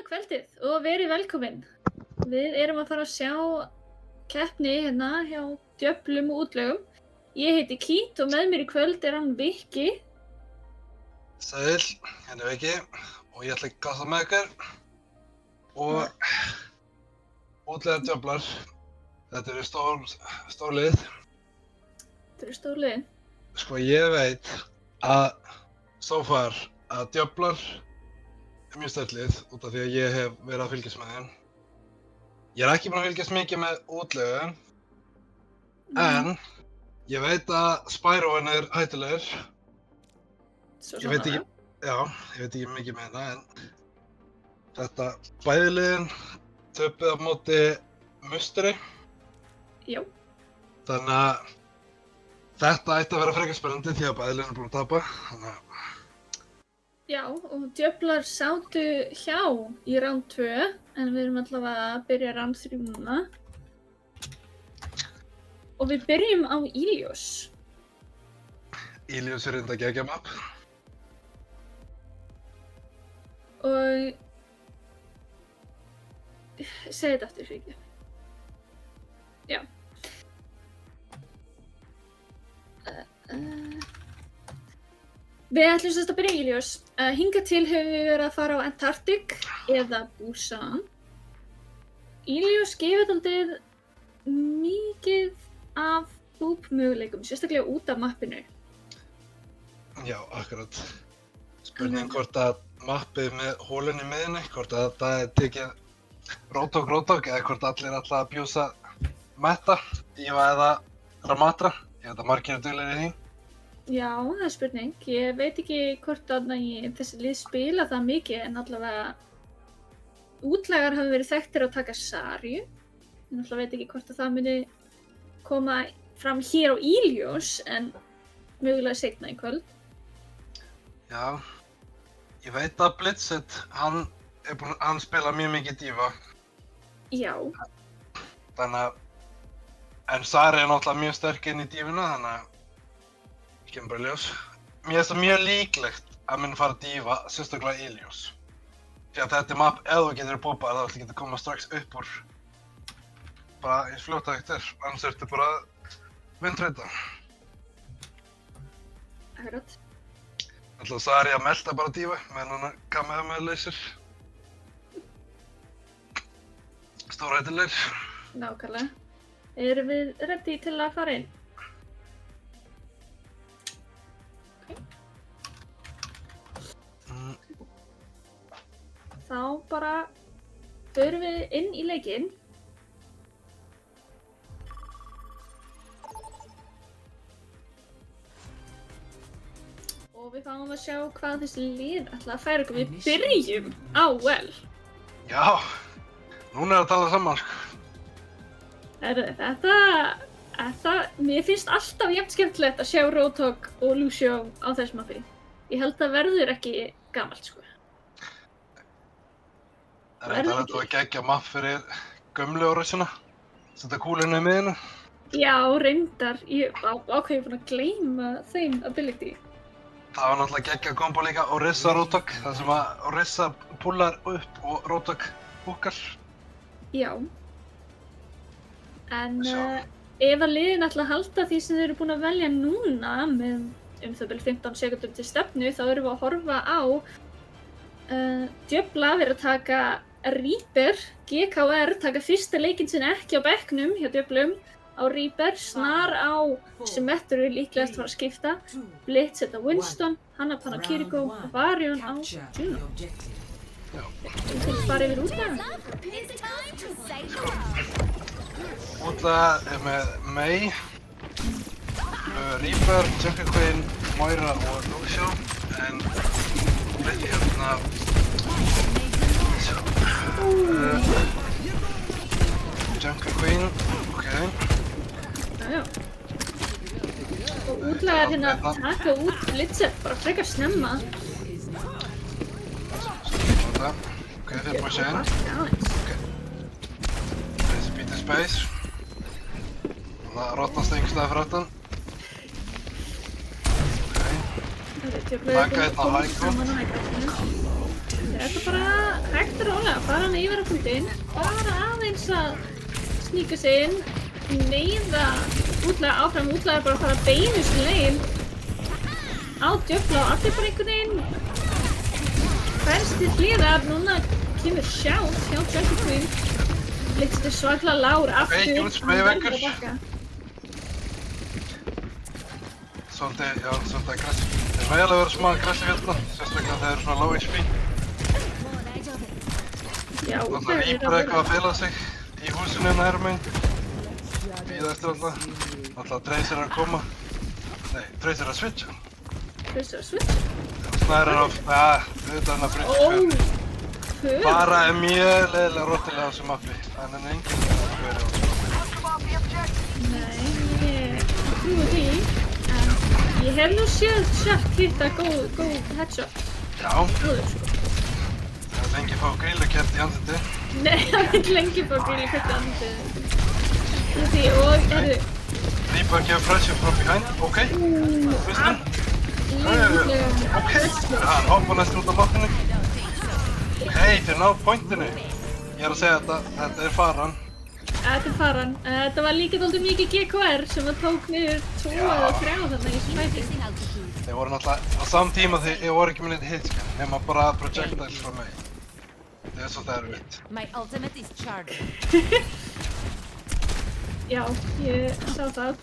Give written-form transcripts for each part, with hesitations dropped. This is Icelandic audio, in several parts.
kvöldið og verið velkomin. Við erum að fara að sjá keppni hérna hjá Djöflum og útlögum. Ég heiti Kít og með mér í kvöld er hann Viki. Sæl, hérna er Viki og ég ætla að gasa með ykkur. Og útlegar djöflar, þetta eru stór lið. Þetta eru stór lið. Sko ég veit að so far að djöflar er mjög sterkt lið út af því að ég hef verið að fylgjast með þeim. Ég er ekki búinn að fylgjast mikið með útlögu, en ég veit að Spyroen er hættulegur. Ég veit ekki mikið með hérna, en þetta bæði liðin töpuð á móti musteri. Já. Þannig að þetta ætti að vera frekar spennandi því að bæði liðin er búin að tapa. Já, og Djöflar sátu hjá í round 2, en við erum allavega að byrja round 3 núna. Og við byrjum á Ilios. Ilios er reynda geggja map. Og segi þetta aftur, Viki. Já. Við ætlum sérst að byrja í Ilios. Hingað til höfum við verið að fara á Antarctic eða Busan. Ilios gefur dálítið mikið af loop-möguleikum, sérstaklega út af mappinu. Já, akkurat. Spurning hvort að mappið með hólinn í miðjunni, hvort að þetta er tekið rótók eða hvort allir ætla að bjúsa Meta, Diva eða Ramatra. Ég veit að margir eru duglegir í því. Já, það er spurning. Ég veit ekki hvort að þessi lið spila það mikið, en allavega útlagar hafa verið þekktir að taka Sarju. Ég náttúrulega veit ekki hvort að það muni koma fram hér á Ilios, en mögulega seinna í kvöld. Já, ég veit að Blitzit, hann spila mjög mikið Diva. Já. En Sari er náttúrulega mjög sterk inn í Divuna, þannig að kemur bara í ljós. Mér finnst það mjög líklegt að muni fara Diva, sérstaklega í Ilios. Því að þetta er map, ef þú getur búbað, þá ætla ekki að koma strax upp úr bara eins fljótt að þetta er, annars ertu bara vindræta. Akkurat. Ætla Sari að melta bara Diva, meðan hann kamið með laser. Stórhættulegir. Nákvæmlega. Erum við ready til að fara inn? Þá bara förum við inn í leikinn. Og við fáum að sjá hvað þessi lið ætla að færa okkur. Við byrjum á well. Já, núna er að tala saman, sko. Mér finnst alltaf jafn skemmtilegt að sjá Roadhog og Lucio á þessum mappi. Ég held að verður ekki gamalt, sko. Það er þetta að gegja mapp fyrir gömlu árásina. Setja kúlinu í miðina. Já, reyndar. Ég ákveði búin að gleyma þeim ability. Það var náttúrulega geggja kombo líka Orisa Roadhog, þar sem að Orisa púlar upp og Roadhog húkar. Já. En ef að liðin ætla að halda því sem þau eru búin að velja núna með það bil 15 sekúndum til stefnu, þá erum við að horfa á Djöfla verið að taka Reaper, GKR taka fyrsta leikinn sinn ekki á bekknum hjá Djöflum á Reaper, Snar á Symmetru líklegast fara að skipta, Blitz á Winston, Hanapan á Kiriko og Varian á Juno. Við til að fara yfir útlaga. Útlaga er með Mei, Reaper, Junker Queen, Moira og Lucio, en hérna Junker Queen, ok. Já. Og útlagar hérna að taka út Blitzet bara frekar snemma. Ok, þeir búið sér inn. Þessi býtir space. Það rótnast einhvers staðar fyrir aftan. Taka hérna á hækku. Er þetta bara hægt? hægt og rólega, fara hann yfir á punktinn, bara aðeins að sníka sig inn, neyða útlaga áfram, útlaga bara að fara beinustu legin á djöfla og allir bara einhvern veginn færst til hliðar. Núna kemur sjátt hjá Jungle Queen. Blitz er svaklega lágur aftur. Smegja vekkur. Svolítið aggressív. Þeir mega alveg vera smá aggressív hérna, sérstaklega þeir eru svona low HP. Já, Þannig að Reaper eitthvað að fela sig í húsinu hérna herra megin. Bíða eftir alltaf. Alltaf Tracer að koma. Nei, Tracer að switcha. Tracer að switcha? Snæður er auðvitað hann að brytja för. Bara er mjög leiðilega róttilega á þessu mappi. Þannig að enginn að vera á þessu mappi. Nei, ég trúi því. En ég hef nú séð Shark hitta góð headshot. Já. Góður, sko. Það er lengi að fá grillukert í andliti. Nei, það er lengi að fá grillukert í andliti. Því, og, heyrðu. Reaper gefur pressure from behind. Ok. Vistin. Ok. Hann hoppar næstur út á mappinu. Hei, þeir ná pointinu. Ég er að segja þetta er faran. Þetta er faran. Þetta var líka dálítið mikið GKR sem að tók niður 2 eða 3 þarna í þessu fæti. Þeir voru náttúrulega á saman tíma þeir voru ekki með neitt hitscan, nema bara projectiles frá mig. Það er svolítið erfitt. My ultimate is charged. Já, ég sá það.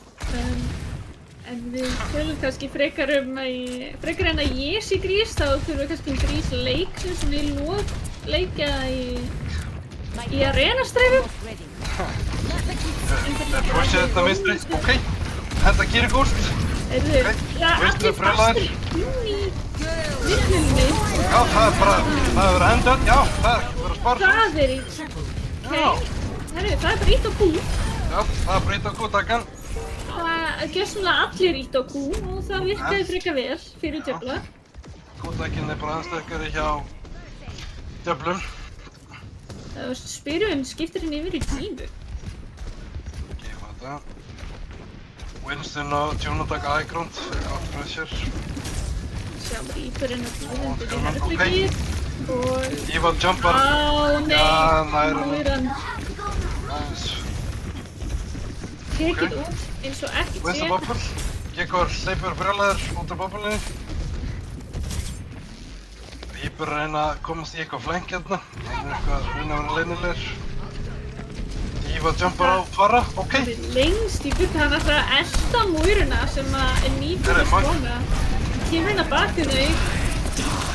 En við tölum kannski frekar en að ég sé grís, þá þurfum við kannski grís leik sem svona í lok leikja í arenastreifum. Þeir pushið þetta vinstri. Ok. Þetta gerir gúst. Heyrðu, vinstri er brjálaður. Vinnunni. Já, það er verið að enda. Já, það er verið að spara. Það er í. Ok. Heyrðu, það er bara ít á Q. Já, það er bara ít á Q takkan. Það gjörsamlega allir ít á Q og það virkaði frekar vel fyrir djöfla. Q-takinn er bara aðstökkari hjá djöflum. Spyrjum, skiptir henni yfir í tímu? Gefa þetta. Winston og Juno taka high ground, out pressure. Sjá, Reaperinn að tíðundur í herbyggið og... Evil jumpar. Á, nei! Já, nær hann. Nice. Tekið út eins og ekkert sé. Winston bubble. Gekkur hleypur brjálæður út af bubblinni. Reaper reyna að komast í eitthvað flank hérna. Hann er eitthvað að reyna að vera leynilegur. Evil jumpar á fara, ok. Hann er lengst í burtu, hann ætlar að elta múruna sem er nýbúin að spóna. Kemur hérna bak þau.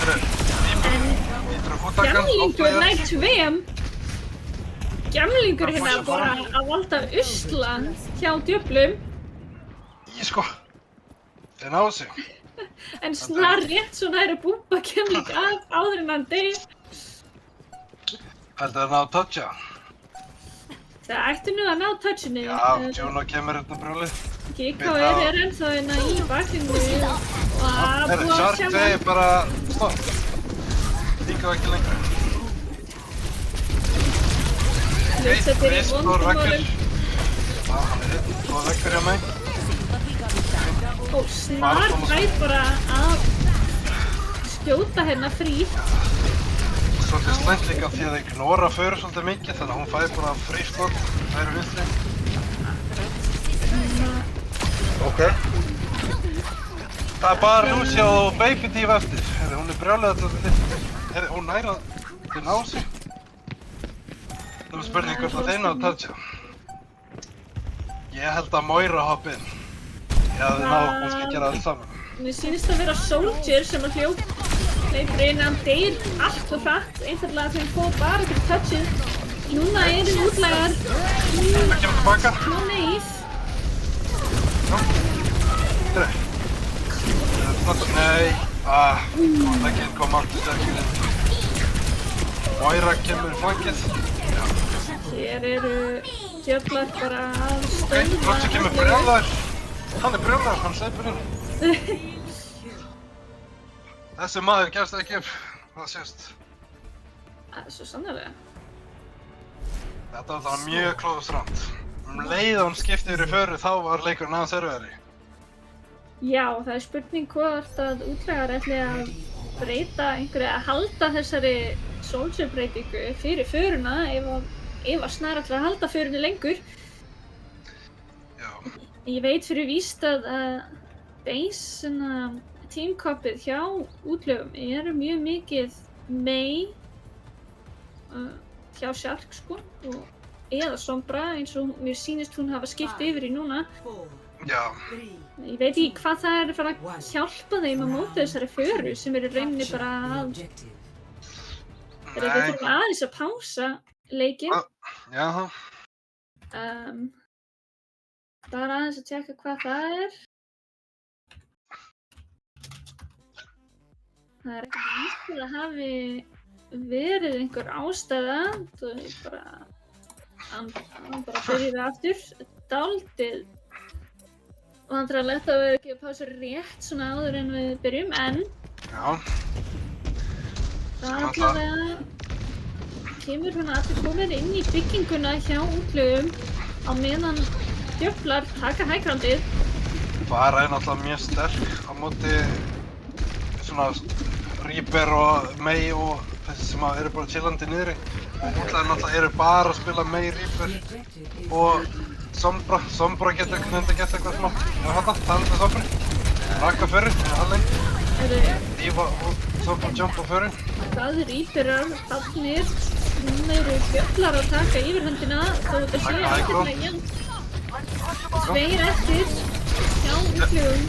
Reaper að fóttakkan. Gemlingur nær 2. Gemlingur hérna bara að valda usla hjá djöflum. Sko. Þeir náðu sig. En snar rétt svo nær að búmba Gemling af áður en hann deyr. Heldur það ná að toucha? Það ætti nú að ná touchinu. Já, Juno kemur hérna brjálið. GKR er ennþá hérna í baklingu og að búa að Shark sjá segir bara stopp. Líka ekki lengra. Hlutsettir í vondum málum. Já, hann er einn og vekkur hjá mig. Og snar fær bara að skjóta hérna frí. Svolítið slæmt líka því að þeir ignora för svolítið mikið, þannig að hún fær bara frí slott. Það eru vinstri. Ok. Það er bara Lucia og Baby Diva eftir. Hún er brjálega þetta. Hún næra til ná sig. Það var spurning hvort að þeir ná að toucha. Ég held að Moira hoppi inn. Ég hefði náðu kannski að gera allt saman. Mér sýnist að vera Soldier sem að hleypur inn, hann deyr allt og hratt, einfallega þegar fór bara til touchið. Núna eru útlægar. Það kemur tilbaka. Smá neyð. Dreg. Nei. Það kom aftur sterkir inn. Moira kemur í flankið. Hér eru djöflar bara að Ok, Roger kemur brjálaður. Hann er brjálaður, hann hleypur inn. Þessi maður gefst ekki upp, það sést. Það er svo sannarlega. Þetta var alltaf mjög close round. Leið hún skipti yfir í föru, þá var leikurinn aðeins erfiðari. Já, það er spurning hvort að útlægar ætli að breyta einhverju að halda þessari soldier breytingu fyrir föruna ef að Snar ætlar að halda förunni lengur. Já. Ég veit fyrir víst að base teamkoppið hjá útlögum eru mjög mikið Mei hjá Shark sko eða Sombra eins og mér sýnist hún hafa skipt yfir í núna. Já. Ég veit ekki hvað það er að fara að hjálpa þeim að móta þessari föru sem er í rauninni bara að þegar við þurfum aðeins að pása leikinn. Já. Bara aðeins að tjekka hvað það er. Það er ekki víst að það hafi verið einhver ástæða. Það er bara hann bara byrjaði aftur. Dálítið vandræðalegt að við ekki að pása rétt svona áður en við byrjum, en Já. það allavega kemur svona allir komin inn í bygginguna hjá útlögum á meðan djöflar taka hægrandið. Bara er náttúrulega mjög sterk á móti svona Reaper og Mei og þessi sem eru bara chillandi niðri. Útlæðir náttúrulega eru bara að spila Mei, Reaper og Sombra getur eitthvað smá. Já, þetta, það er Sombra. Raka fyrir, alveg. Dífa og Sombra jump á fyrir. Það er Reaperar, fallnir. Núna eru djöflar að taka yfirhöndina þó þetta sé ekki megin. Tveir eftir hjá útlögum.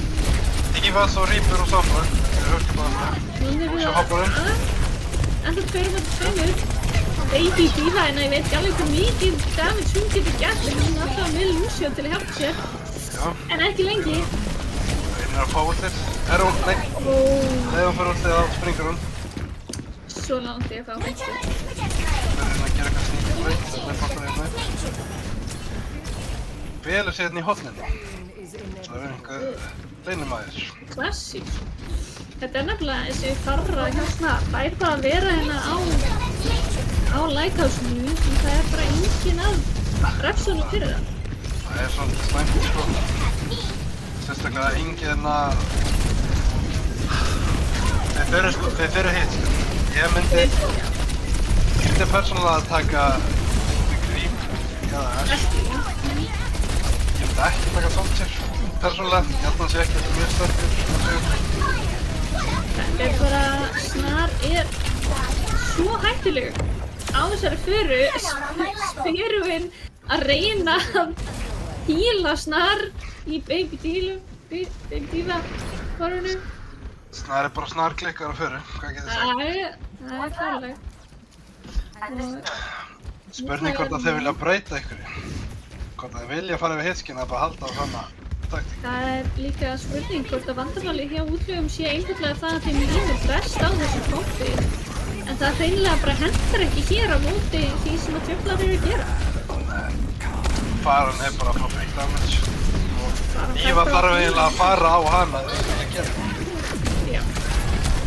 Dífa svo Reaper og Sombra. Þeir höfðu bara það. Núna erum við enda tveir með tveimur. Baby Díva, en ég veit ekki alveg hvað mikið damage hún getur gert, en hún er alltaf með Lucio til að hjálpa sér. Já. En ekki lengi. Einn er að fá útlið. Nei. Þegar hún fyrir útlið þá springur hún. Svo langt ég að fá útlið. Það er að gera eitthvað sníkjum veit, þetta er fattur hérna. Velur sér hérna í hotninu. Það er einhver leynumæður. Klassík. Þetta er nefnilega þessi farra hjá Snar. Það er bara að vera hérna á Lighthouse-inu, en það er bara enginn að refsa honum fyrir það. Það er svolítið slæmt sko. Sérstaklega enginn að þeir fyrir hitt sko. Ég myndi persónulega að taka Gríp eða Ash. Ég myndi ekki taka Soldier persónulega. Ég held að hann sé ekki mjög sterkur. Það er bara, Snar er svo hættulegur á þessari föru. Spyruinn að reyna að híla Snar í Baby Díva korunum. Snar er bara snarklikkar á föru, hvað getur það sagt? Það er klárlega. Spurning hvort að þeir vilja breyta einhverju. Hvort að þeir vilja fara yfir hitskinn að bara halda á svona taktík. Það er líka spurning hvort að vandamálið hjá útlögum sé einfaldlega það að þeim líður best á þessu kompi. En það hreinlega bara hendur ekki hér á móti því sem að djöflar eru að gera. Faran er bara að fá big damage. Og Íva þarf eiginlega að fara á hana þegar það er að gera. Já.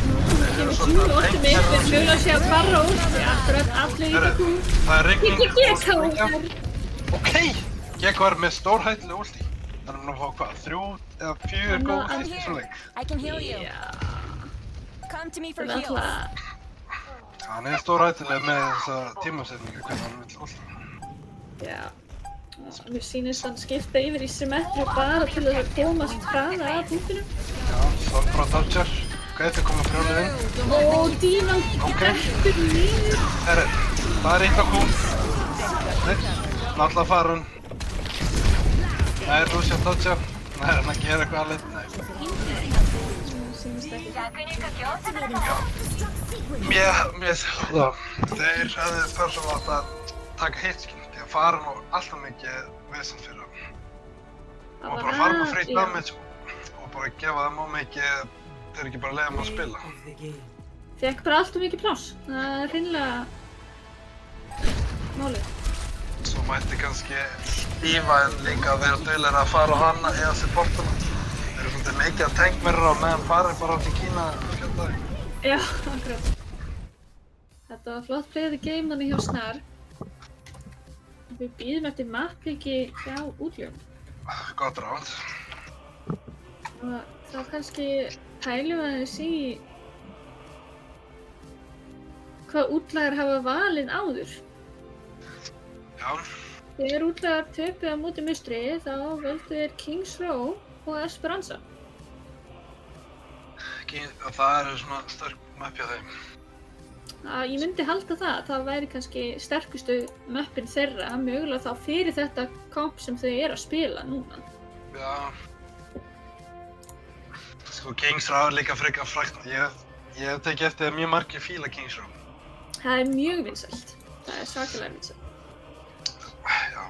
Nú kemur Q orðið með einhver mjög að sé að fara út. Akkurat, allir í það Q. Það er rigning. GK. Ok! GK er með stórhættileg ulti. Það er nú að fá hvað, 3 eða 4 góð ulti í svona leik. I can heal you. Come to me for heals. Hann er stórhættileg með þessa tímasetningu hvernig hann vill ulti. Já. Mér sýnist hann skipta yfir í symmetri bara til þess að komast hraða að punktinu. Já, Sombra Dodger. Ok, þau koma frjálið inn. Og Dívan eftir niður. Herri, það er eitt á Q. Nei, náttúrulega fara hún. Nei, Lucio Dodger. Nei, hann að gera eitthvað alveg. Nei. Sýnist ekki. Þeir hefðu persónulega átt að taka hitskinn. Því að fara nú alltaf mikið vesen fyrir hann. Og bara fara með free damage og bara gefa þeim á mikið, þeir ekki bara leiða þeim að spila. Fekk bara allt of mikið pláss. Það er hreinlega málið. Svo mætti kannski Íva líka vera duglegri að fara á hana eða supportana. Þeir eru svolítið mikið að tankmirra á meðan farið bara átt í Kína og skjóta þig. Já, akkurat. Þetta var flott play of the game þannig hjá Snar. Við bíðum eftir mappliki hjá útlögum. Gott ráð. Og þá kannski pælum við aðeins í hvað útlagar hafa valið áður. Já, Þegar útlagar töpuðu á móti Mustri þá völdu þeir Kings Row og Esperanza. það eru svona sterk map hjá þeim. Ég myndi halda það væri kannski sterkustu möppin þeirra, mögulega þá fyrir þetta komp sem þau eru að spila núna. Já. Sko, Kings Row er líka frekar frægt. Ég hef tekið eftir að mjög margir fíla Kings Row. Það er mjög vinsælt. Það er svakalega vinsælt. Já,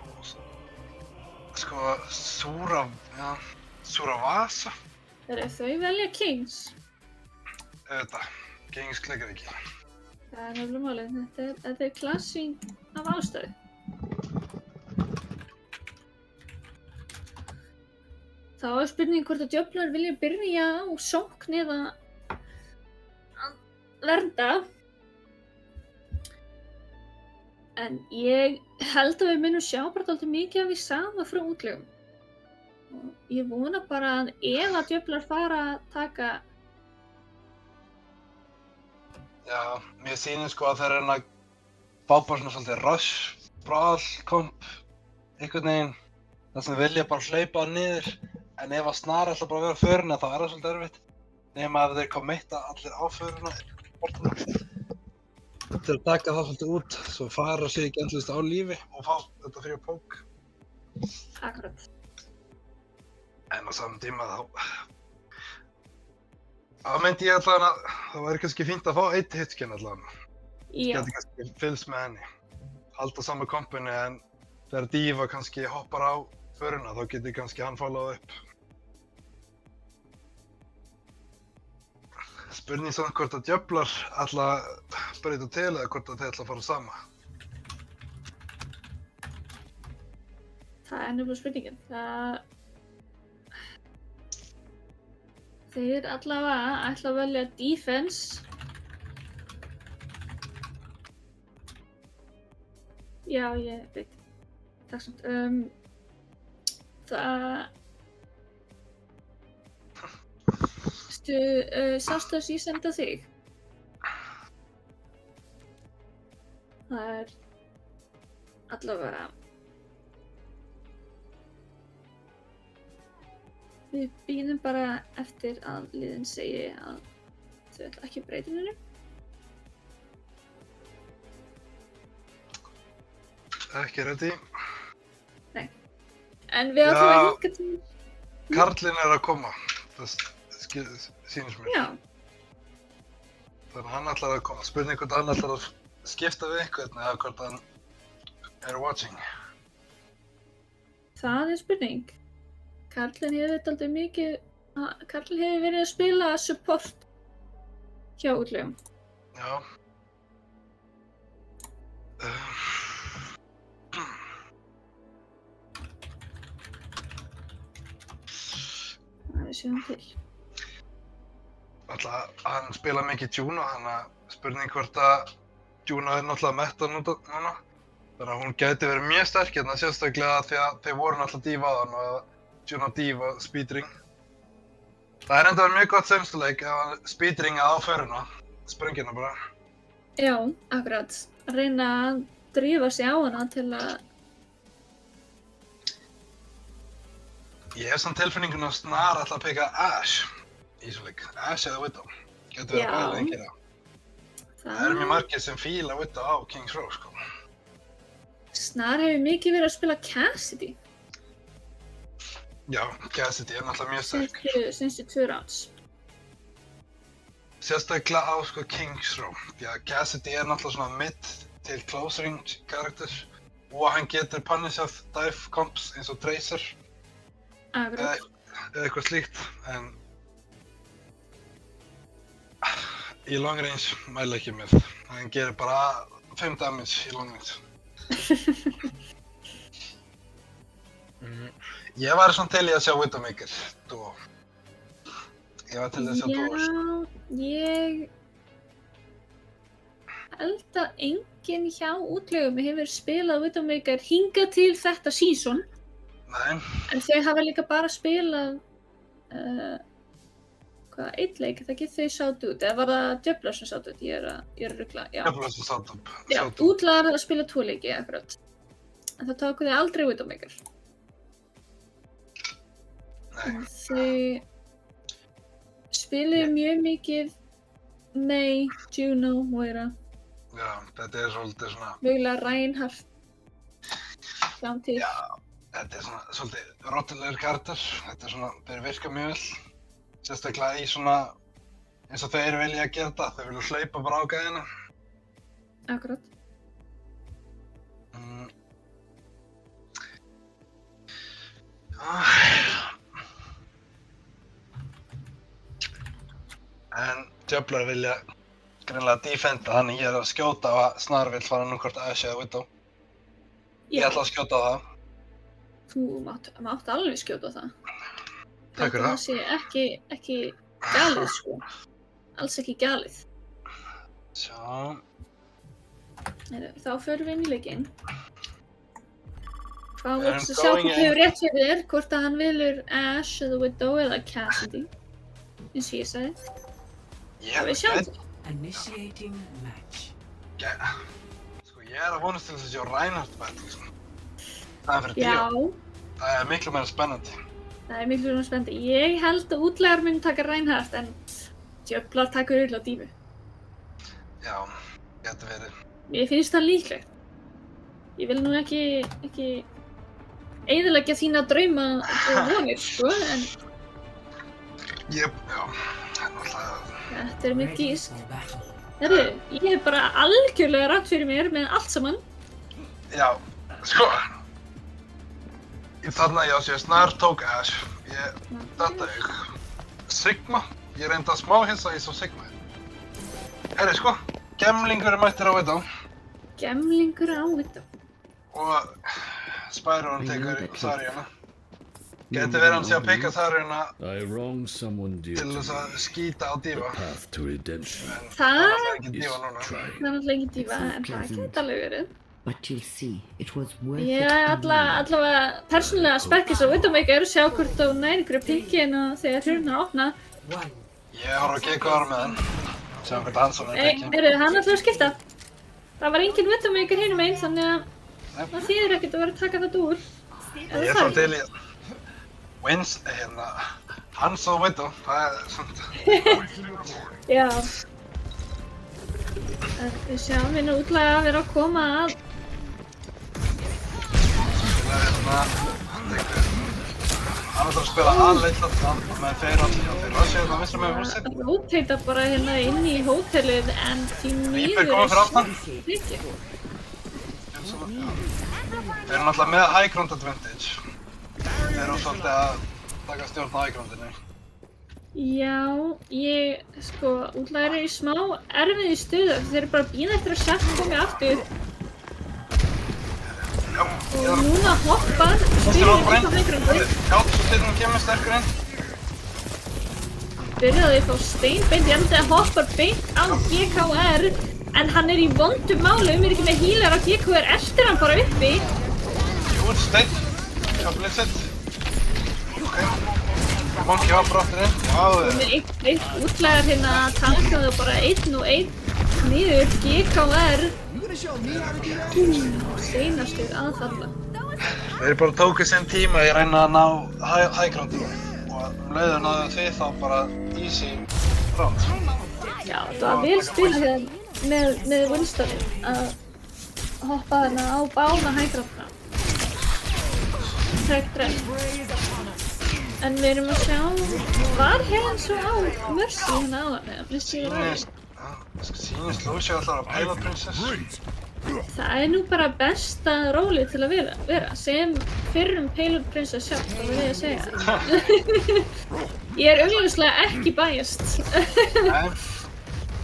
sko, Suravasa. Þau velja Kings. Kings klikkar ekki. Það er nefnilega málið. Þetta er klassing af ástæðu. Þá er spurning hvort að djöflar vilja byrja á sókn eða að vernda. En ég held að við munum sjá bara dálítið mikið af því sama frá útlegum. Og ég vona bara að ef að djöflar fara að taka. Já, mér sýnir sko að þeir reyna að fá bara svona svolítið rush, brawl, komp, einhvern veginn. Það sem vilja bara hlaupa niður, en ef að Snar ætla bara að vera á förina þá er það svolítið erfitt. Nema að þeir kommitta allir á förina, til að taka það svolítið út, svo fara sig ekki endalaust á lífi og fá þetta fyrir pók. Akkurat. En á saman tíma þá myndi ég allavega að það væri kannski fínt að fá eitt hitskin allavega. Já. Geti kannski fylgst með henni. Halda sama kompinu en þegar Diva kannski hoppar á förina þá geti kannski hann followað upp. Spurning samt hvort að djöflar ætla að breyta til eða hvort að þeir ætla að fara sama. Það er nefnilega spurningin. Þeir allavega ætla að velja defense. Já, ég veit. Takk samt. Sástu þess ég senda þig? Það er allavega. Við bíðum bara eftir að liðin segi að þau ætla ekki að breyta henni. Ekki ready. Nei. En við ætlum að hinga til. Karlinn er að koma. Það sýnist mér. Já. Þannig að hann ætlar að koma. Spurning hvort hann ætlar að skipta við einhvern eða hvort hann er watching. Það er spurning. Karlinn hefur verið að spila support hjá útlegum. Já. Við sjáum til. Alltaf hann spila mikið Juno, þannig að spurning hvort að Juno er náttúrulega metta núna. Þannig að hún gæti verið mjög sterk hérna, sérstaklega því að þeir voru náttúrulega Diva áðan og Juno Diva speedring. Það er enda mjög gott semstuleik ef hann speedringa á förina, sprengina bara. Já, akkurat. Að reyna að drífa sig á hana til að. Ég hef samt tilfinninguna að Snar ætla að peka Ashe í þessum leik. Ashe eða Widow. Gæti verið bæði leikir það. Það eru mjög margir sem fíla Widow á Kings Row, sko. Snar hefur mikið verið að spila Cassidy. Já, Cassidy er náttúrulega mjög sterk. Síðustu 2 rounds. Sérstaklega á sko Kings Row. Því að Cassidy er náttúrulega svona mid til close range karakter og hann getur punishað dive comps eins og Tracer. Akkurat. Eða eitthvað slíkt, en í long range mæla ekki með. Hann gerir bara 5 damage í long range. Ég væri svona til í að sjá Widowmaker duo. Ég var til að sjá duos. Já, ég held að enginn hjá útlegum hefur spilað Widowmaker hingað til þetta season. Nei. En þau hafa líka bara spilað Hvað, einn leik, það ekki þau sátt út, eða var það Djöflar sem sátt út, ég er að rugla, já. Djöflar sem sátt upp. Já, útlagar að spila 2 leiki, akkurat. En það tóku þið aldrei Widowmaker. Nei. Þau spiluðu mjög mikið Mei, Juno, Moira. Já, þetta er svolítið svona... Mögulega Reinhardt. Framtíð. Já, þetta er svona svolítið rottulegur karakter. Þetta er svona, þeir virka mjög vel. Sérstaklega í svona, eins og þeir vilja að gera þetta. Þeir vilja hlaupa bara á gæðina. Akkurat. En Djöflar vilja greinilega defenda, þannig ég er að skjóta á að Snar vill fara hvort Ashe eða Widow. Ég ætla að skjóta á það. Þú mátt alveg skjóta á það. Takk fyrir það. Það sé ekki galið, sko. Alls ekki galið. Sjá. Þá förum við inn í leikinn. Hvað Við erum vorst að sjá going hvort hefur rétt fyrir þér, hvort að hann velur Ashe eða Widow eða Cassidy. Eins og ég sagði. Við sjáum það. Initiating match. Sko, ég er að vonast til þess að sjá Reinhardt battle, sko. Það er fyrir Já, Dio. Það er miklu meira spennandi. það er miklu svona spennandi. Ég held að útlegar muni taka Reinhardt en Djöflar taka örugglega Dífu. Já, getur verið. Mér finnst það líklegt. Ég vil nú ekki eyðileggja þína drauma og vonir, sko, en Já, það er náttúrulega... þetta er mitt gísk. For battle. Herru, ég hef bara algjörlega rangt fyrir mér með allt saman. Já, sko. Þarna, já, sé, Snar tók Ashe. Þetta Sigma. Ég reyndi að smá hinsa, ég sá Sigma. Herri, sko. Gemlingur er mættur á Widow. Gemlingur á Widow. Og Spyron tekur Saríana. Gæti verið hann sé að pikka Saríana I wronged someone dear til to þess að skýta á the Díva. path to redemption En Það það er ekki is Díva núna. trying. er náttúrulega ekki Díva, en það geti alveg verið. But you'll see, it was worth Ég it. er allavega persónulega að spekkis á Widowmaker, sjá hvort hún næri einhverju pikkin og þegar hurðin er að opna. Ég horf að gekka ára með hann. Sjáum hvort hann svona er ekki. Heyrðu, hann ætlaði að skipta. Það var engin Widowmaker hinum einn, þannig að það þýðir ekkert að vera að taka þetta úr. Ég er svo til í Wins, hérna, Hans og Widow, það er svona... Já. En við sjáum hérna útlæga að vera að koma að. Það er hérna, hann ætlar að spila aðleitlat með þeir allir og þeir rassi hérna vinstra með húsið. Það róteita bara hérna inn í hótelið en því Reaper miður komið fyrir aftan. Rikki. Þeir eru náttúrulega með high ground advantage. Þeir eru svolítið að taka stjórn á high groundinu. Já, sko, útlægar er í smá erfiði stöðu. Þeir eru bara að bíða eftir að Shaft komi aftur. Já, Og núna hoppar spyrjaði upp á hægrandi. Já, svo styrnum kemur sterkur inn. Byrjaði þá steinbeint í enda hoppar beint á GKR. En hann er í vondum málum, er ekki með healer á GKR, eltir hann bara uppi. Jú, steinn. Sjá blitzet. Ok. Monkey hoppar aftur inn. Já, Hún er eitt útlægar hérna að tanka það bara 1 og 1 niður GKR. Seinastur aðfalla. þeir bara tóku sinn tíma í að reyna að ná high groundinu. Og leiður náðu því þá bara easy round. Já, það var vel spilað hérna með Winstonin að hoppa þarna á báða hægrafna. Trekk. En við erum að sjá, var Helen svo á Mercy hérna áðan eða finnst ég það Sýnist Lucia alltaf að Pilot Princess. Það er nú bara besta rólið til að vera sem fyrrum Pilot Princess sjálf, það vil ég að segja. Ég er augljóslega ekki biased. Nei,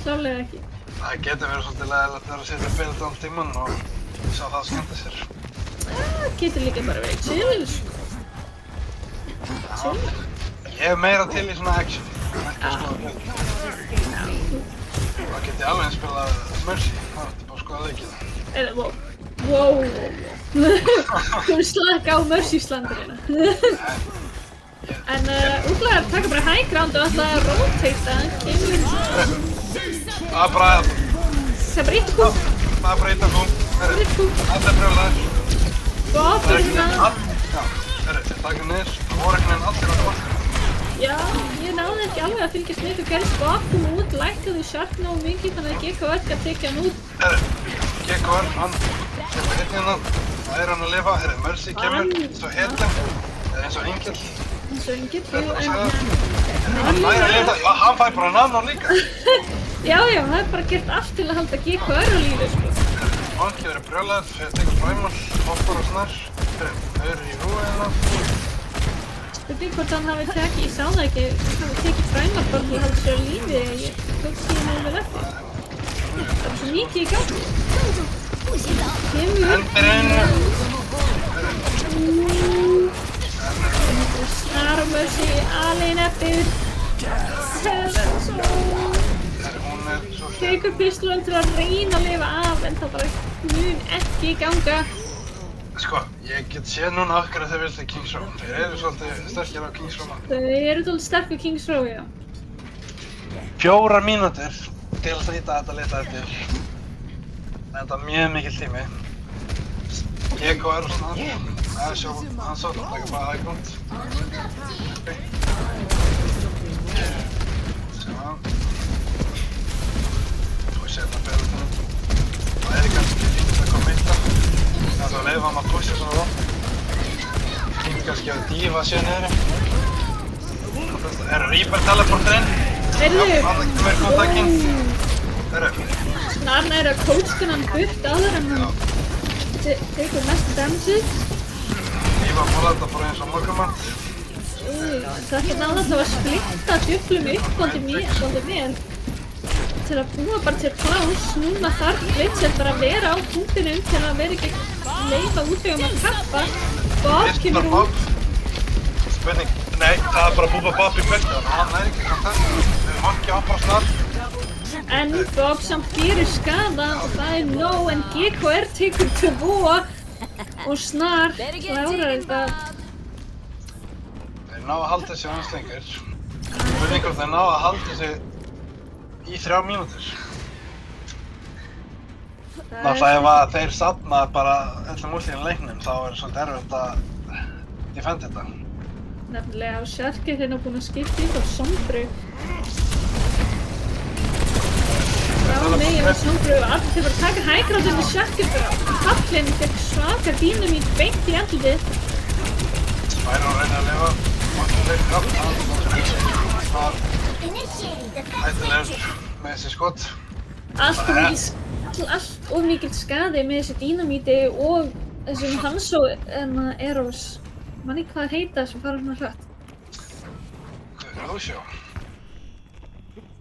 Klárlega ekki. það getur verið svolítið leiðilegt að setja Pilot á tíman og sjá það að skemmta sér. Það getur líka bara verið chill, sko. Ég hef meira til í svona action. Ekki að skoða leikina. Það get ég alveg að spila Mercy. Það er bara að skoða leikina. Wow. Þú slaka á Mercy slandurina. En útlæðar taka bara high ground og ætla að rotate hann kemur... Það er bara... Það er bara eitt kúm. Það er bara eitt kúm. Eitt kúm. Allir brjólaðir. Bob er hérna. Já, þeir taka niður. Það voru ekki neinn allir á boltinu. Já, ég náði ekki alveg að fylgjast með. Þú gerðist Bob kom út, lækkaði Shark nógu mikið þannig að GKR gat tekið hann út. GKR, hann setur hitt hérna. Það er hann að lifa. Mercy kemur, svo hetja. Eins og Engill. Eins og Engill, jú, Hann væri að lifa, hann fær bara nano líka. Já, það er bara gert allt til að halda GKR á lífi, sko. Monkey eru brjólaðir, tekur primal, hoppar og snar. Þau eru í húið Spurning hvort hann hafi tekið, ég sá það ekki, hann hafi tekið primal bara til að halda sér á lífi, ég tók síðan vel eftir. Það er svo mikið í gangi. Kemur. Endurinn. Snar og Mercy, alveg eftir. Hún er svo Tekur pistolinn til að reyna að lifa af en það bara mun ekki ganga. Sko, ég get séð núna af hverju þau vilja Kings Row. Þeir eru svolítið sterkir á Kings Row. Þau eru svolítið sterk á Kings Row, já. 4 mínútur til að þrýta þetta lita eftir. Þetta er mjög mikill tími. GKR og snar. Það er sjó, hann svolítið að taka bara high ground. Sjá. Þú setja beðlutunum. Það er kannski fínt að koma eitt af. Það er að leifa hann að pusha svona þá. Fínt kannski að dífa sér niðri. Er Reaper teleporterinn? Heyrðu! Já, hann verður kontaktinn. Snarna er að coachna hann burt áður en hann tekur mest damage. Ég var að móla þetta bara eins og morgumann. Það er náða alltaf að splitta djöflum upp bóndið mér til að búa bara til pláss. Núna þarf Blitzer bara að vera á punktinum til að vera ekki að leifa útvegum að kappa. Bob kemur út. Spurning, nei, það er bara Búba Bob í byrtu, hann er ekki kontakt. Við erum ekki áfram snar. En Bob samt gerir skada og það er nóg en GKR tekur 2 og Snar klárar þetta. Þeir ná að halda sig aðeins lengur. Spurning hvort þeir ná að halda sig í 3 mínútur. Náttúrulega ef að þeir safna bara öllum úr leiknum þá er svolítið erfitt að defenda þetta. Nefnilega Shark er hérna búinn að skipta út á Sombru. Frá megin á Sombru og allir þeir bara taka high ground með Shark bara kallinn fekk svaka dínamít beint í andlitið. Spyro reynir að lifa, Monkey hleypur kraft, hann var hættulegur með þessi skot. Allt of mikill skaði með þessu dínamíti og þessum Hanzo Eros. Man ekki hvað heita sem fara svona hratt. Rósjó?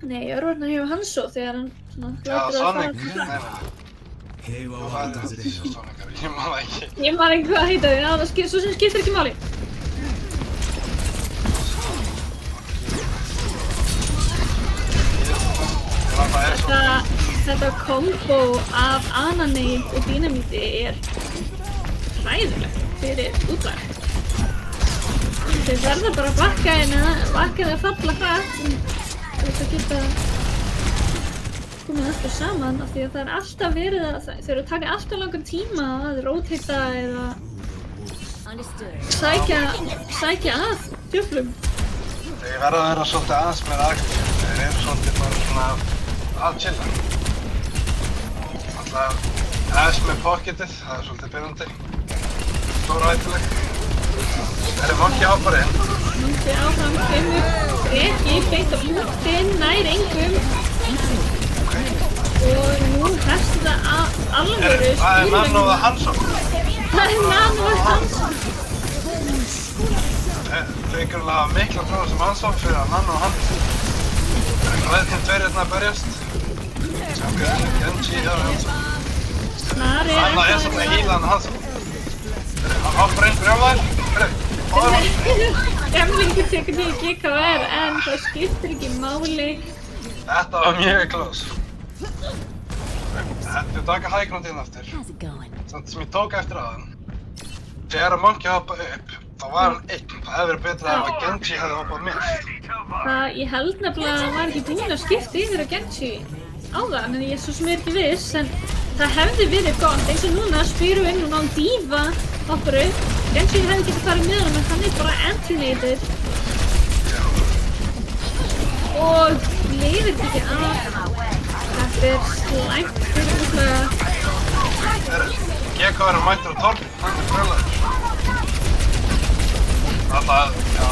Nei, örvarnar hefur Hanzo þegar hann svona Já, Sonic. Nei. Það er Sonicari, ég man það ekki. Ég man ekki hvað heita því, svo sem skiptir ekki máli. Þetta kombo af Anani og dínamíti er hræðilegt fyrir útlag. Þeir verða bara að bakka henni að falla hratt til þess að geta komið alltaf saman af því að það er alltaf verið að þeir eru að taka alltaf langan tíma að róteita eða sækja að djöflum. Þeir verða að vera svolítið aðeins meira aktív. Þeir eru svolítið bara svona að chilla. Alltaf aðeins með pocketið, það er svolítið byrjandi. Stóra hættuleg. Það er Monkey áfram inn. Monkey áfram, kemur, Breki, beint á punktinn, nær engum. Og nú hefst þetta alvöru Það er Nano og Hanzo. Það er Nano og Hanzo. Þau ykkurlega hafa mikla tróður sem Hanzo fyrir að Nano og Hanzo. Ræðkinn tveir hérna að berjast. Genji hjá Hanzo. Snar er Hanna er svolítið að hýla hann Hanzo. Hann hoppar inn brjálæðir. Gemlingur tekur niður GKR en það skiptir ekki máli. Þetta var mjög close. Þau taka high ground inn aftur. Samt sem ég tók eftir aðein. Þegar að Monkey hoppa upp, Það var hann einn. Það hefði verið betra ef að Genji hefði hoppað með. Ég held nefnilega að hann var ekki búinn að skipta yfir að Genji áðan, en ég er svo sem ekki viss, en það hefði verið gott, eins og núna spyrum við inn og náðum Díva hoppar upp. Genji hefði getið farið með honum, en hann er bara anti-nated. Og lifir ekki af. Þetta er slæmt fyrir útlega. Gekko verður mættur á torfin, hann er brjálæður. Alltaf, já,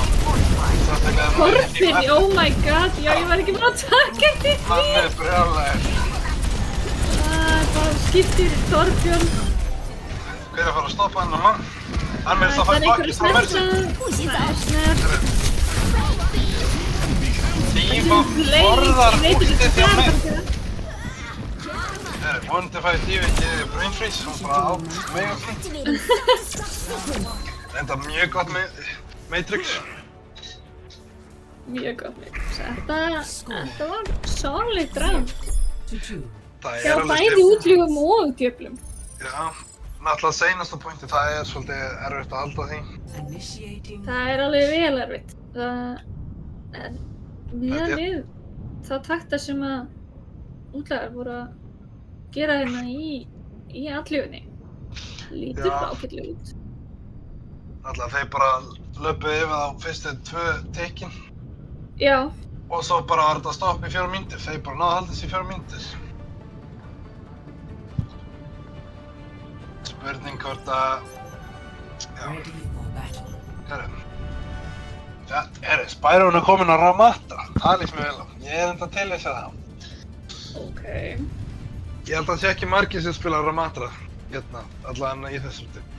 sérstaklega Torfin, oh my god, já ég var ekki búinn að taka eftir því. Hann er brjálæður. Það skiptir Torbjörn. Hver er að fara að stoppa hann og mann? Hann meðist að fara bakið, það meðist að... Það er snert. Díva borðar últið hjá mér. Vonandi fæði Díva ekki brain freeze, hún bara átt mega fínt. Enda mjög gott með Matrix. Mjög gott Matrix. Þetta var solid round. Það Já, alveg bæði skrif- útljúfum og djöflum. Já, náttúrulega seinasta pointi, það er svolítið erfitt að halda því. Initiating Það er alveg vel erfitt. En miðað við þá takta sem að útlagar voru að gera hérna í alljöfunni. Lítur Já. bara ágætlega út. Náttúrulega þeir bara löpuðu yfir á fyrstu 2 tekin Já, og svo bara var þetta að stoppa í 4 mínútur. Þeir bara náðu að halda þessi í 4 mínútur. Spurning hvort að... Já, ready for battle. herru. Ja, herru, Spyron er komin á Ramatra. Það líst mér vel á. Ég er enda til þess að það. ok. Ég held að það sé ekki margir sem spila Ramatra hérna, allavega í þessum tíma.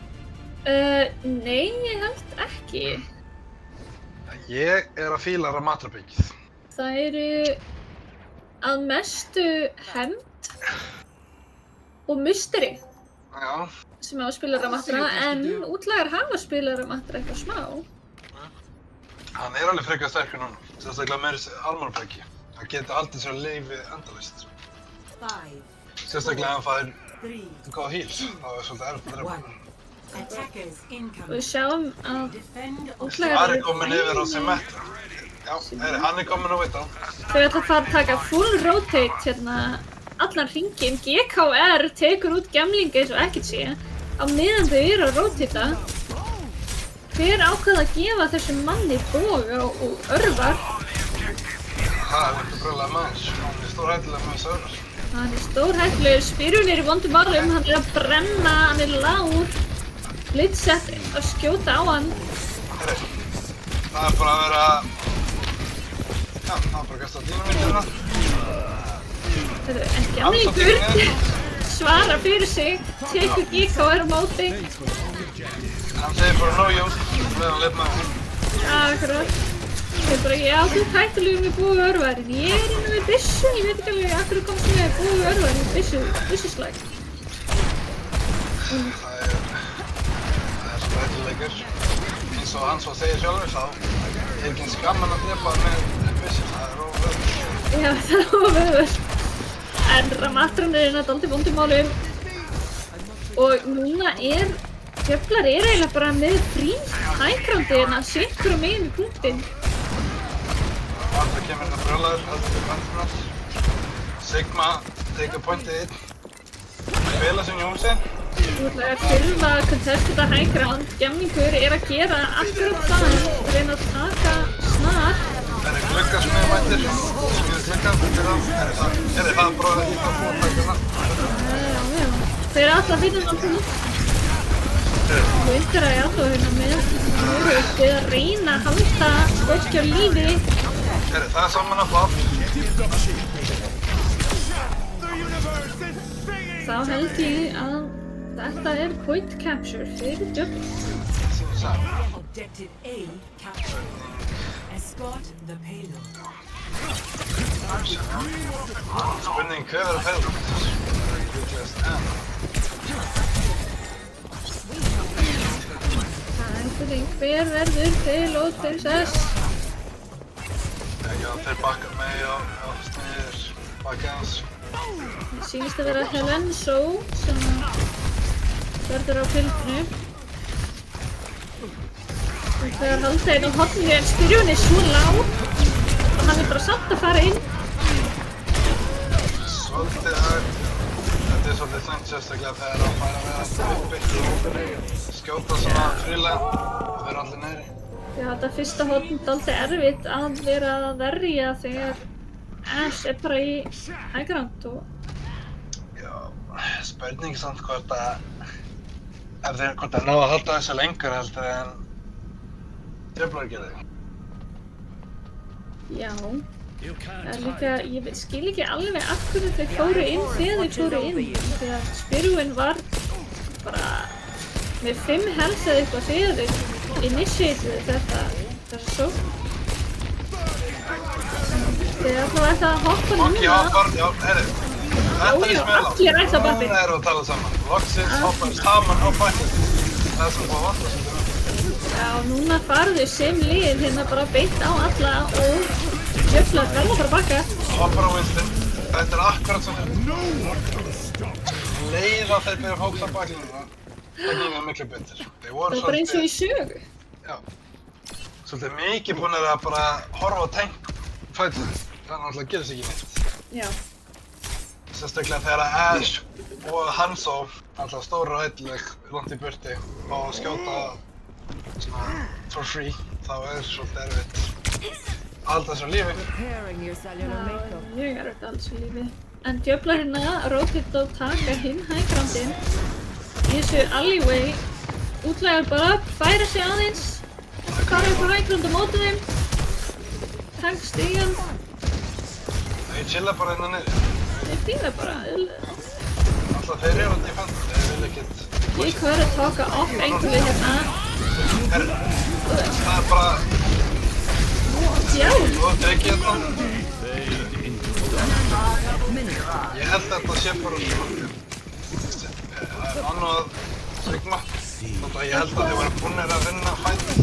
Nei, ég held ekki. Ég er að fíla Ramatra byggið. Það eru að mestu Hefnd og Mystery Já, sem hafa spilað Ramatra, en útlagar hafa spilað Ramatra eitthvað smá. hann er alveg frekar sterkur núna. Sérstaklega með þessi armorpæki. Hann getur haldið sér lífi endalaust. 5, Sérstaklega ef hann fær 3, góða heals. Það er svolítið erfitt að drepa. 1. Attackers Og við incoming. sjáum að Defend útlagar Hann er komin yfir á Symmetra. Já, heyri, hann er komin á Vita. þau ætla að fara að taka full rotate hérna allan hringinn. GKR tekur út gemlinga eins og ekkert sé á meðan þau eru að rotata. Hver ákvað að gefa þessum manni boga og örvar? Það er eitthvað brjóðlega maður. Hann er stórhættilega með þessu örvar. Hann er stórhættulegur, Spyrun er í vondum málum, hann er að brenna, hann er lágur. Blitzett að skjóta á hann. Heyri, það er bara að vera... Já, það er bara að gasta dýnamítina. Þetta er ekki amlingur. Svara fyrir sig, tekur GKR á móti. Hann segir bara no use, meðan lefna hún. Akkurat. Það er bara, já, þú ert hættulegur með búi örvarinn. Ég er innan með byssu, ég veit ekki alveg af hverju komst með búi örvarinn, byssuslag. Það er svo hættilegur. Eins og hann svo segir sjálfur þá er ekki eins gaman að drepa með vissi. Það er óvöld. Já, það er oföðvöld. En Ramatran er hérna dálítið vondum málum. Og núna Djöflar er eiginlega bara með frí hægrándi hérna, sikkur á megin við punktinn. Vandra kemur hérna brjólaður, heldur við vandunar. Sigma tekur pointið inn. Spila sem Jónsi. Þú ætlaði að þurfa að contesta þetta hægránd. Gemmingur er að gera akkurat það og reyna að taka snar. Það er gluggasmið mættir. Smíður glugga. Það er bara í það fórtækjuna. Já. Þeir eru alltaf að finna hann punkt. Þú yndir að ég alltaf hérna með mjög við að reyna að halda fólki á lífi. Það er saman að flá. Þá held ég að þetta er point capture fyrir Djöflar. objective A captured. Escort the payload. Spurning hver verður payload? Það er ekki líklegast enn. Hver verður payload fyrir þess? Já, þeir bakka mig og sniður bakka hans. Það sýnist að vera Helenso sem verður á fylgnu. Þegar halda einn á horninu en styrjun svo lág og hann bara samt að fara inn. Svolítið hægt. Þetta svolítið þungt sérstaklega þegar það fara að vera uppi. Skjóta svona frílega og þeir allir neyri. Já, þetta fyrsta horn dálítið erfitt að vera að verja þegar Ashe bara í high ground og... Já, spurning samt hvort að ná að halda þessu lengur heldur en Djöflar gerði. Já, það líka, ég skil ekki alveg af hverju þau fóru inn þegar þau fóru inn. Þegar Spyrwin var bara með 5 health eða eitthvað þegar þau initiatuðu þessa sókn. Þegar þá ætla að hoppa núna. Já, herri. Þetta er smjöla. Allir ætla að barði. Núna erum við að tala saman. Loksins hoppar saman á bættið. Það sem það vantar sem þau. Já, núna farðu sem lið hérna bara beint á alla og Djöflar verða bara baka. Hoppar á Winston. Þetta er akkurat svona. Leið að þeir byrja að fókusa baklínuna. Það gefur miklu betur. Það er bara eins og í sögu. Já. Svolítið mikið búin að bara horfa á tank fætið. Það er náttúrulega að gera sig ekki neitt. Já. Sérstaklega þegar Ashe og Hanzo, alltaf stóra og hættuleg, langt í burti og skjóta svona for free, þá er svolítið erfitt að halda þessu lífi. Ég er auðvitað alls í lífi. En Djöflar hérna rotate og taka hinn high groundinn í þessu alleyway. Útlægar bara færa sig aðeins, fara upp á high ground á móti þeim, taka stígan. Þau chilla bara hérna niður. Þeir fíla bara. Alltaf þeir eru á defense, þeir vil ekkert... Ég hvað er að taka off einhverju hérna. Herri, það er bara... Já. Þú ert ekki hérna. Ég held að þetta sé bara svona... Það er annað Sigma. Þannig að ég held að þið voru búinir að vinna fætið.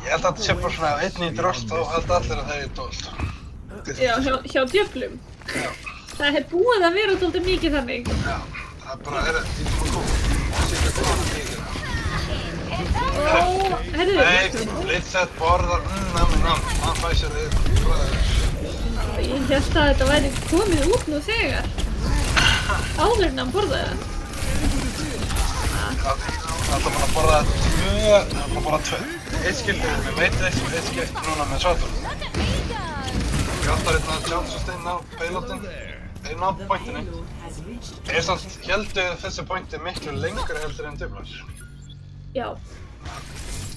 Ég held að þetta sé bara svona einn í drolt og held allir að þeir eru dolt. Já, hjá Djöflum. Já. Það hef búið að vera dálítið mikið þannig. Já, það er bara, þetta er bara kúl. Það sé ekki hvað það mikið. Herðu. Nei, Blitzett borðar, hann fæ sér einn bræður. Ég held að þetta væri komið út nú þegar. Áður en hann borðaði það. Það er bara að borða 2. Eitt skilur með Matrix og eitt skilur núna með Svatur. Grattar hérna Jones inn á payloadin, inn á pointinu. Þeir samt héldu þessi pointi miklu lengur heldur en Djöflar. Já.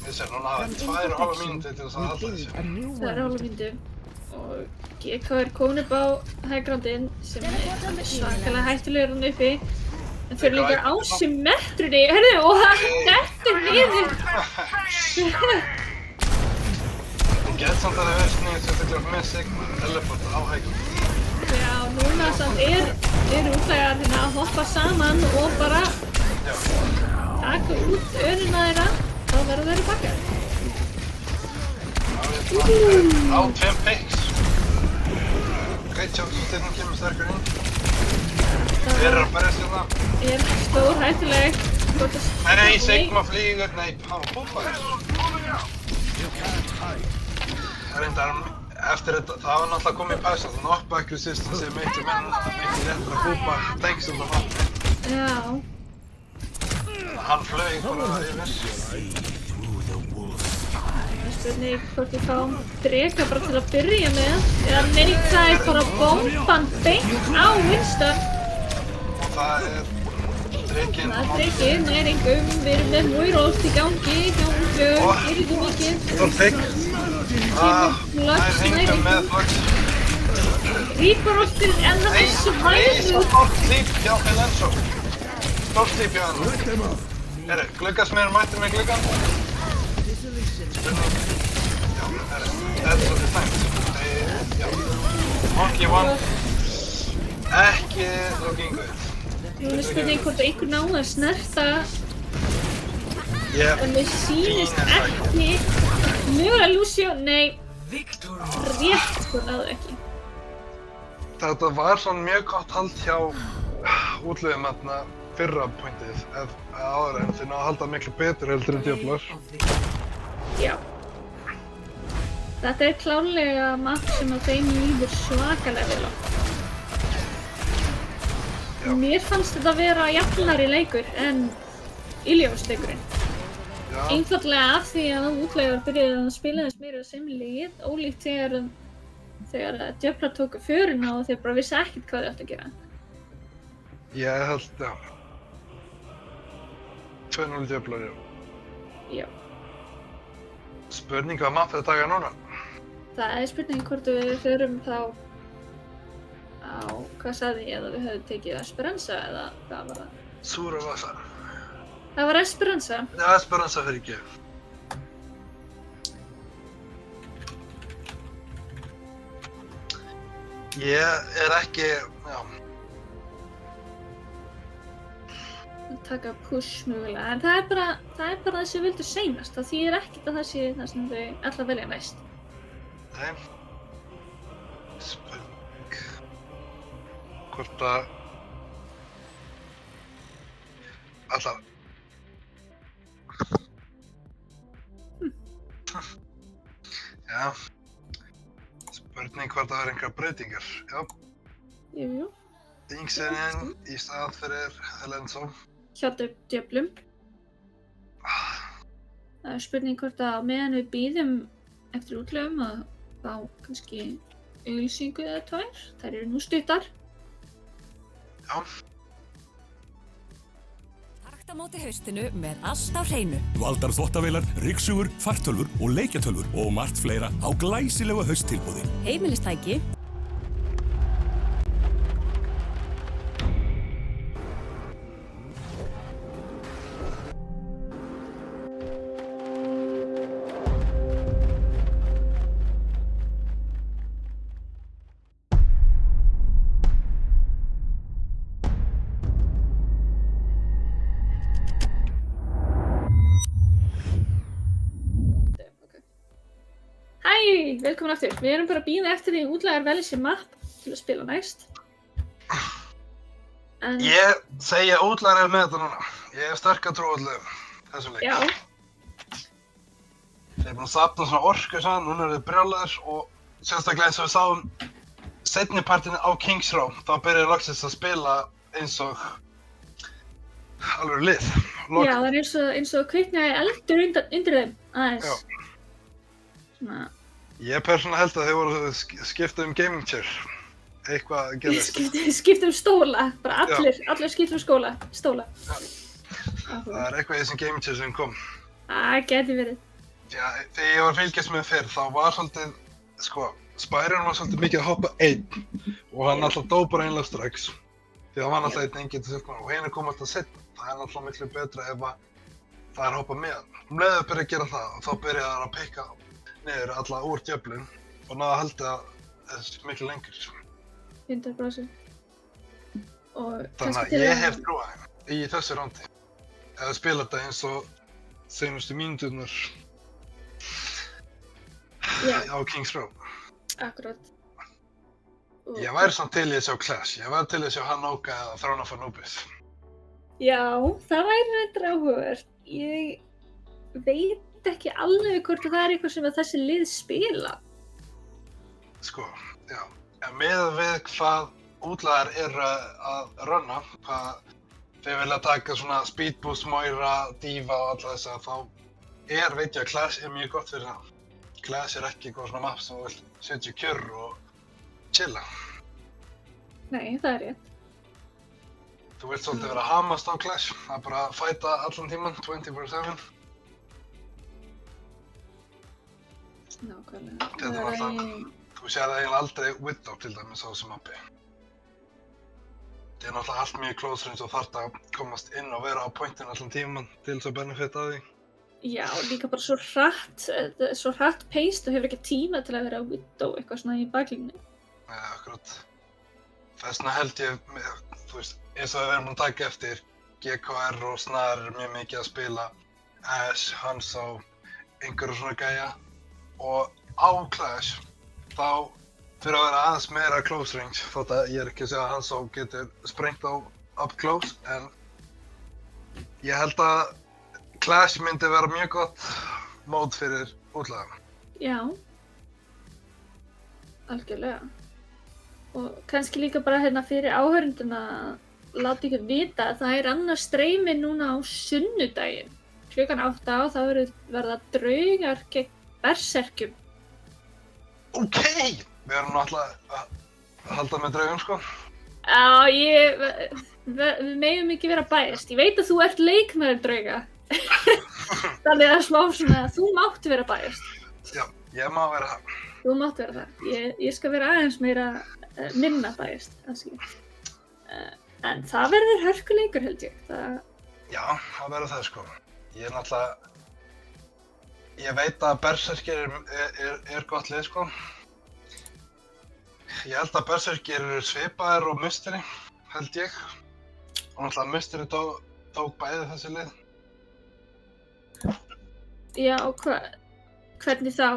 Við séum núna að það er 2,5 mínútur til þess að halda þessu. Það er hálfa mínútu. Og GK er komin upp á high groundinn sem er svakalega hættulegur hann uppi. En fyrir líka á symmetrunni, herðu, og það dettur niður. Ég get samt að það hefur snið sérstaklega með Sigma teleport á hægum. Já, núna samt er útlægar hérna að hoppa saman og bara taka út örina þeirra, þá verður þeirra bakkar. Á 2 picks. Great job, styrnum kemur sterkur inn. Þeir eru að berjast hérna. Er stór hættuleg. Nei, Sigma flýgur, nei, hann var búfæður. Reyndar, eftir þetta, það var náttúrulega komið í pausa, þannig að knockback resistance er miklu réttur að búpa tanks út af hann. Já. Hann flög bara yfir. Spurning hvort við fáum dreka bara til að byrja með. Eða nei, það er bara bomban beint á Winston. Og það er drekinn. Það er drekinn, næringum, við erum með Moirolt í gangi, hjá gerir þú mikið. Stór pigg. Það er hengum með flux. Reaper-oltið, en það er svo Nei, hægur. stórt slíp hjá Elenso. Stórt slíp hjá hann. Herru, gluggasmiður mættir með gluggan. Spurning. Já, herru, þetta er svolítið slæmt. Já, Monkey one. Ekki looking good. Nú er spurning hvort einhver ná að snerta, en mér sýnist ekki. Mögulega Lucio, nei, rétt sko náðu ekki. Þetta var svona mjög gott hald hjá útlöfum þarna fyrra pointið áður en þeir ná að halda miklu betur heldur en djöflar. Play of the game. Já. Þetta klárlega map sem að þeim líður svakalega vel á. Já. Mér fannst þetta vera jafnari leikur en Ilios-leikurinn. Já, Einfaldlega af því að útlegar byrjuðu að spila þess meira sem lið, ólíkt þegar djöflar tóku förina og þeir bara vissi ekkert hvað þau áttu að gera. ég held, já. 2-0 djöflar, já. Já. Spurning hvað mapp þetta taka núna? Það er spurning hvort við förum þá á, hvað sagði ég, að við höfum tekið Esperanza eða hvað var það? Súravasa. Það var Esperanza. Já, Esperanza fyrir ekki. Ég er ekki, já. Að taka push mögulega, en það er bara það sem við vildum seinast, það þýðir ekkert að það sé það sem þau ætla að velja næst. Nei. Spurning. Hvort að... Alltaf. Já. Spurning hvort það verður einhverjar breytingar. Já. Jú. Yngsininn í stað fyrir Elenso. Hjá djöflum. Það er spurning hvort að meðan við bíðum eftir útlegum að fá kannski auglýsingu eða tvær. Þær eru nú stuttar. Já. Takt á móti haustinu með allt á hreinu. Valdar þvottavélar, ryksugur, fartölvur og leikjatölvur og margt fleira á glæsilegu hausttilboði. Heimilistæki, Hæ, velkomin aftur. Við erum bara að bíða eftir því útlegar velji sér mapp til að spila næst. En Ég segja útlæri með þetta núna. Ég hef sterka trú útlegum þessum leik. já, Þeir eru búin að safna svona orku saman, núna eru þeir brjálæðir og sérstaklega eins og við sáum seinni partinn á Kings Row, þá byrjaði loksins að spila eins og alveg lið. já, það er eins og kviknaði eldur undir þeim aðeins. Já. Svona, Ég persónulega held að þeir voru að skipta gaming chair. Eitthvað að gera. skiptum stóla, bara allir skiptum stóla. Það er eitthvað í þessum gaming chair sem kom. Það geti verið. Já, þegar ég var að fylgjast með fyrr, þá var svolítið, sko, Spyron var svolítið mikið að hoppa einn og hann alltaf dó bara einlega strax. Því það var alltaf einn enginn til þurrkona og henni kom alltaf seinna. Það er alltaf miklu betra ef að það er hoppað með hann. Leðið að byrja að gera það og þá byrja það að pikka niður alla úr djöflun og náða að halda þess miklu lengur. 100%. Og Þannig að ég hef trúið þeim í þessu rándi. Ef við spila þetta eins og seinustu mínúturnar Já, á Kings Row. akkurat. Og- Ég væri samt til í að sjá Clash. Ég væri til í að sjá Hanoka eða Throne of Anubis. Já, það væri reyndar áhugavert. Ég veit ekki alveg hvort það er eitthvað sem að þessi lið spila. Sko, já. En með við hvað útlagar eru að runna, hvað þeir vilja taka svona Speed Boost, Moira, Diva og alla þessa, þá veit ég að Clash er mjög gott fyrir það. Clash er ekki eitthvað svona map sem þú vilt setja í kjör og chilla. Nei, það er rétt. Þú vilt svolítið vera að hamast á Clash, það er bara að fæta allan tíman, 24/7. Nákvæmlega. Þetta er náttúrulega, þú sér það eiginlega aldrei Widow til dæmis á þessu mappi. Þetta er náttúrulega allt mjög close range og þarf að komast inn og vera á pointinu allan tíman til þess að benefita af því. Já, líka bara svo hratt paced og hefur ekki tíma til að vera á Widow eitthvað svona í baklínni. Ja, akkurat. Þess vegna held ég, þú veist, eins og við erum búin að taka eftir, GKR og Snar er mjög mikið að spila, Ash, Hanzo, einhverju svona gæja. Og á Clash, þá fyrir að vera aðeins meira close range, þótt að ég er ekki að segja að Hanzo getur sprengt á up close, en Ég held að Clash myndi vera mjög gott mót fyrir útlaga. Já. Algjörlega. Og kannski líka bara hérna fyrir áhörunduna að láta ykkur vita að það annað streymi núna á sunnudaginn. Klukkan 8 þá verða draugar gegn berserkjum. Ok! Við erum náttúrulega að halda með draugum, sko. Já, við megum ekki vera bæst. Ég veit að þú ert leikmaður drauga. Þannig að smá svona, þú mátt vera bæst. Já, ég má vera það. Þú mátt vera það. Ég skal vera aðeins meira minna bæst. En það verður hörkuleikur held ég. Já, það verður það, sko. Ég er náttúrulega... Ég veit að berserkir er gott lið, sko. Ég held að berserkir eru svipaðir og Mystery, held ég. Og náttúrulega Mystery tók bæði þessi lið. Já, hvernig þá?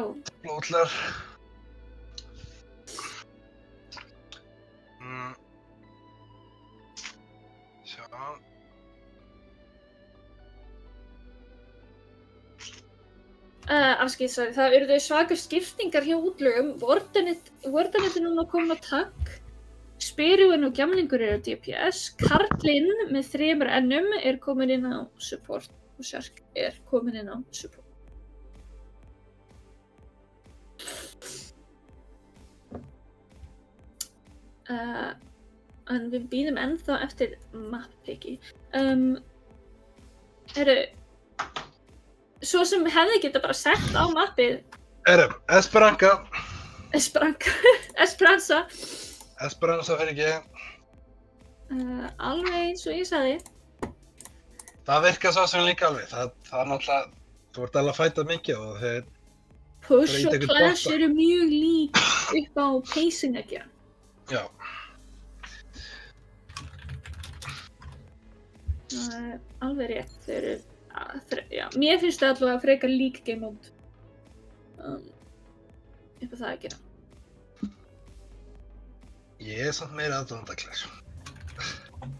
Blóðlar. Sjá. Afskýð, sorry. Það eru svaka skiptingar hjá útlögum. Wardenit er núna komin á takk. Spyrjúin og Gjamlingur eru DPS. Karlinn með 3 N-um er komin inn á support. Og Sjark er komin inn á support. En við bíðum ennþá eftir map-piki. Svo sem hefði geta bara sett á mappið. Esperanza. Esperanza. Esperanza fyrir ekki. Alveg eins og ég sagði. Það virkar svo sem líka alveg. Það er náttúrulega, þú ert alveg að fæta mikið og þeir... Push og Clash eru mjög lík upp á pacing að gera. Já. Alveg rétt, þau eru... Já, mér finnst það allavega frekar lík game mode. Upp á það að gera. Ég er samt meira aðdóðandi að Clash.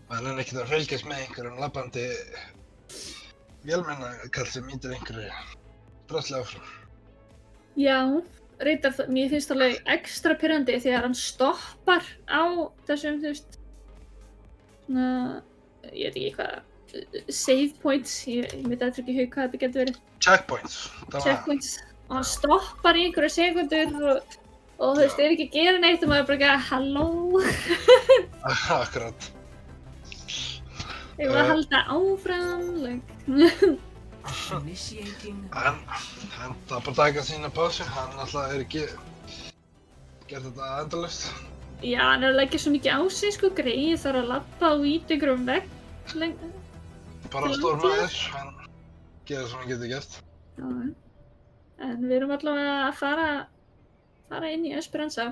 Maður er ekkert að fylgjast með einhverjum labbandi vélmennakall sem ítir einhverju drasli áfram. Já, reyndar það, mér finnst það alveg ekstra pirrandi þegar hann stoppar á þessum, þú veist, svona, ég veit ekki hvað, save points, ég veit ekki hug hvað þetta getur verið. Checkpoints. Checkpoints. Og hann stoppar í einhverju sekundur og þú veist, ef ekki að gera neitt og maður bara ekki halló. Akkurat. Ég var að halda áfram, Hann það bara taka sína pásu, hann alltaf ekki gert þetta endalaust. Já, hann er að leggja svo mikið á sig, sko, greið þarf að labba og íta einhverjum vegg. Bara stór maður, hann gerir sem hann getur gert. Já, en við erum allavega að fara inn í Esperanza.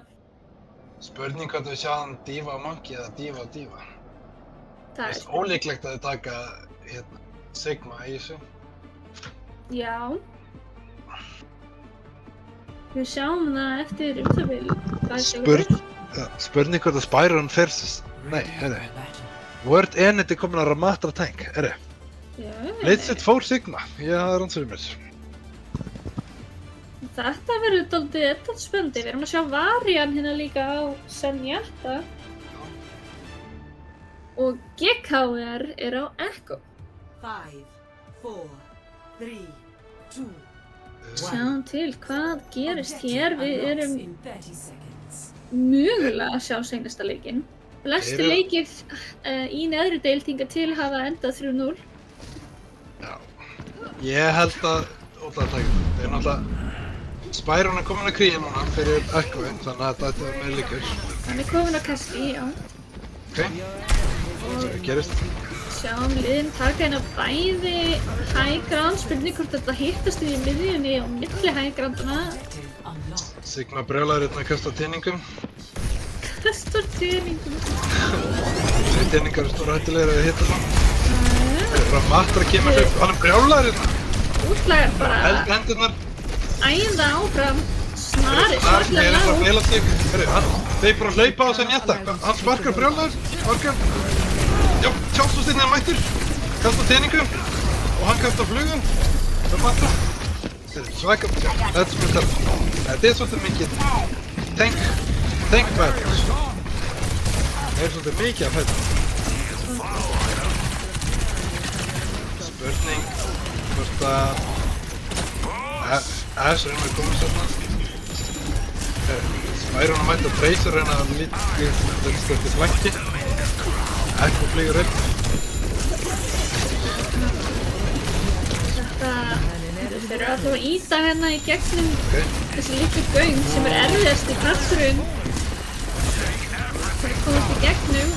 Spurning hvort við sjáum Diva Monkey eða Diva. Það er ólíklegt að þið taka Sigma í þessu. Já. Við sjáum það eftir það bil. Spurning hvort að Spyron fyrst. Nei, herri. Word Enid er komin að Ramatra tank, herri. Já. Leitset fór Sigma, ég hafði rann fyrir mér. Þetta verður dálítið spennandi. Við erum að sjá Varian hérna líka á Zenyatta. Og GKR er á Echo. 5, 4, 3, 2, 1. Sjáum til hvað gerist hér. Við erum mögulega að sjá seinasta leikinn. Flestir leikir í neðri deild hingað til hafa endað 3-0. Já. Ég held að ótlaðartækjum. Það er náttúrulega... Spyron er komin að kríja núna fyrir Echo, þannig að þetta er meira líkur. Hann er komin að Kaski, já. Ok. Það gerist. Sjáum liðin taka hérna bæði high ground, spurning hvort þetta hittast í miðjunni og milli high grounduna. Sigma brjálæður hérna að kasta teiningum. Kastar teiningum. Þessi teiningar eru stóra hættulegir að hitta það. Ramatra kemur upp, hann er brjálæður hérna. Útlagar bara. Hendurnar. Æða áfram. Snari, svartlega lág. Það er bara að feila sig. Þeir bara hlaupa á Zenyatta. Hann sparkar brjálæður. Já, sjálfsvöldinni er mættur. kasta teningum og hann kasta flugum. Það matta. Svaka, þetta er sem við tala. Þetta er svolítið mikið tank battles. Það er svolítið mikið að fæta. Spurning hvort að Ash reyna að koma sérna. Spyron að mæta Tracer reyna að lítast eftir flanki. Echo flýgur upp. Þeir eru alltaf að íta hérna í gegnum þessi litlu göng sem er erfiðast í parturinn. Þeir komast í gegnum.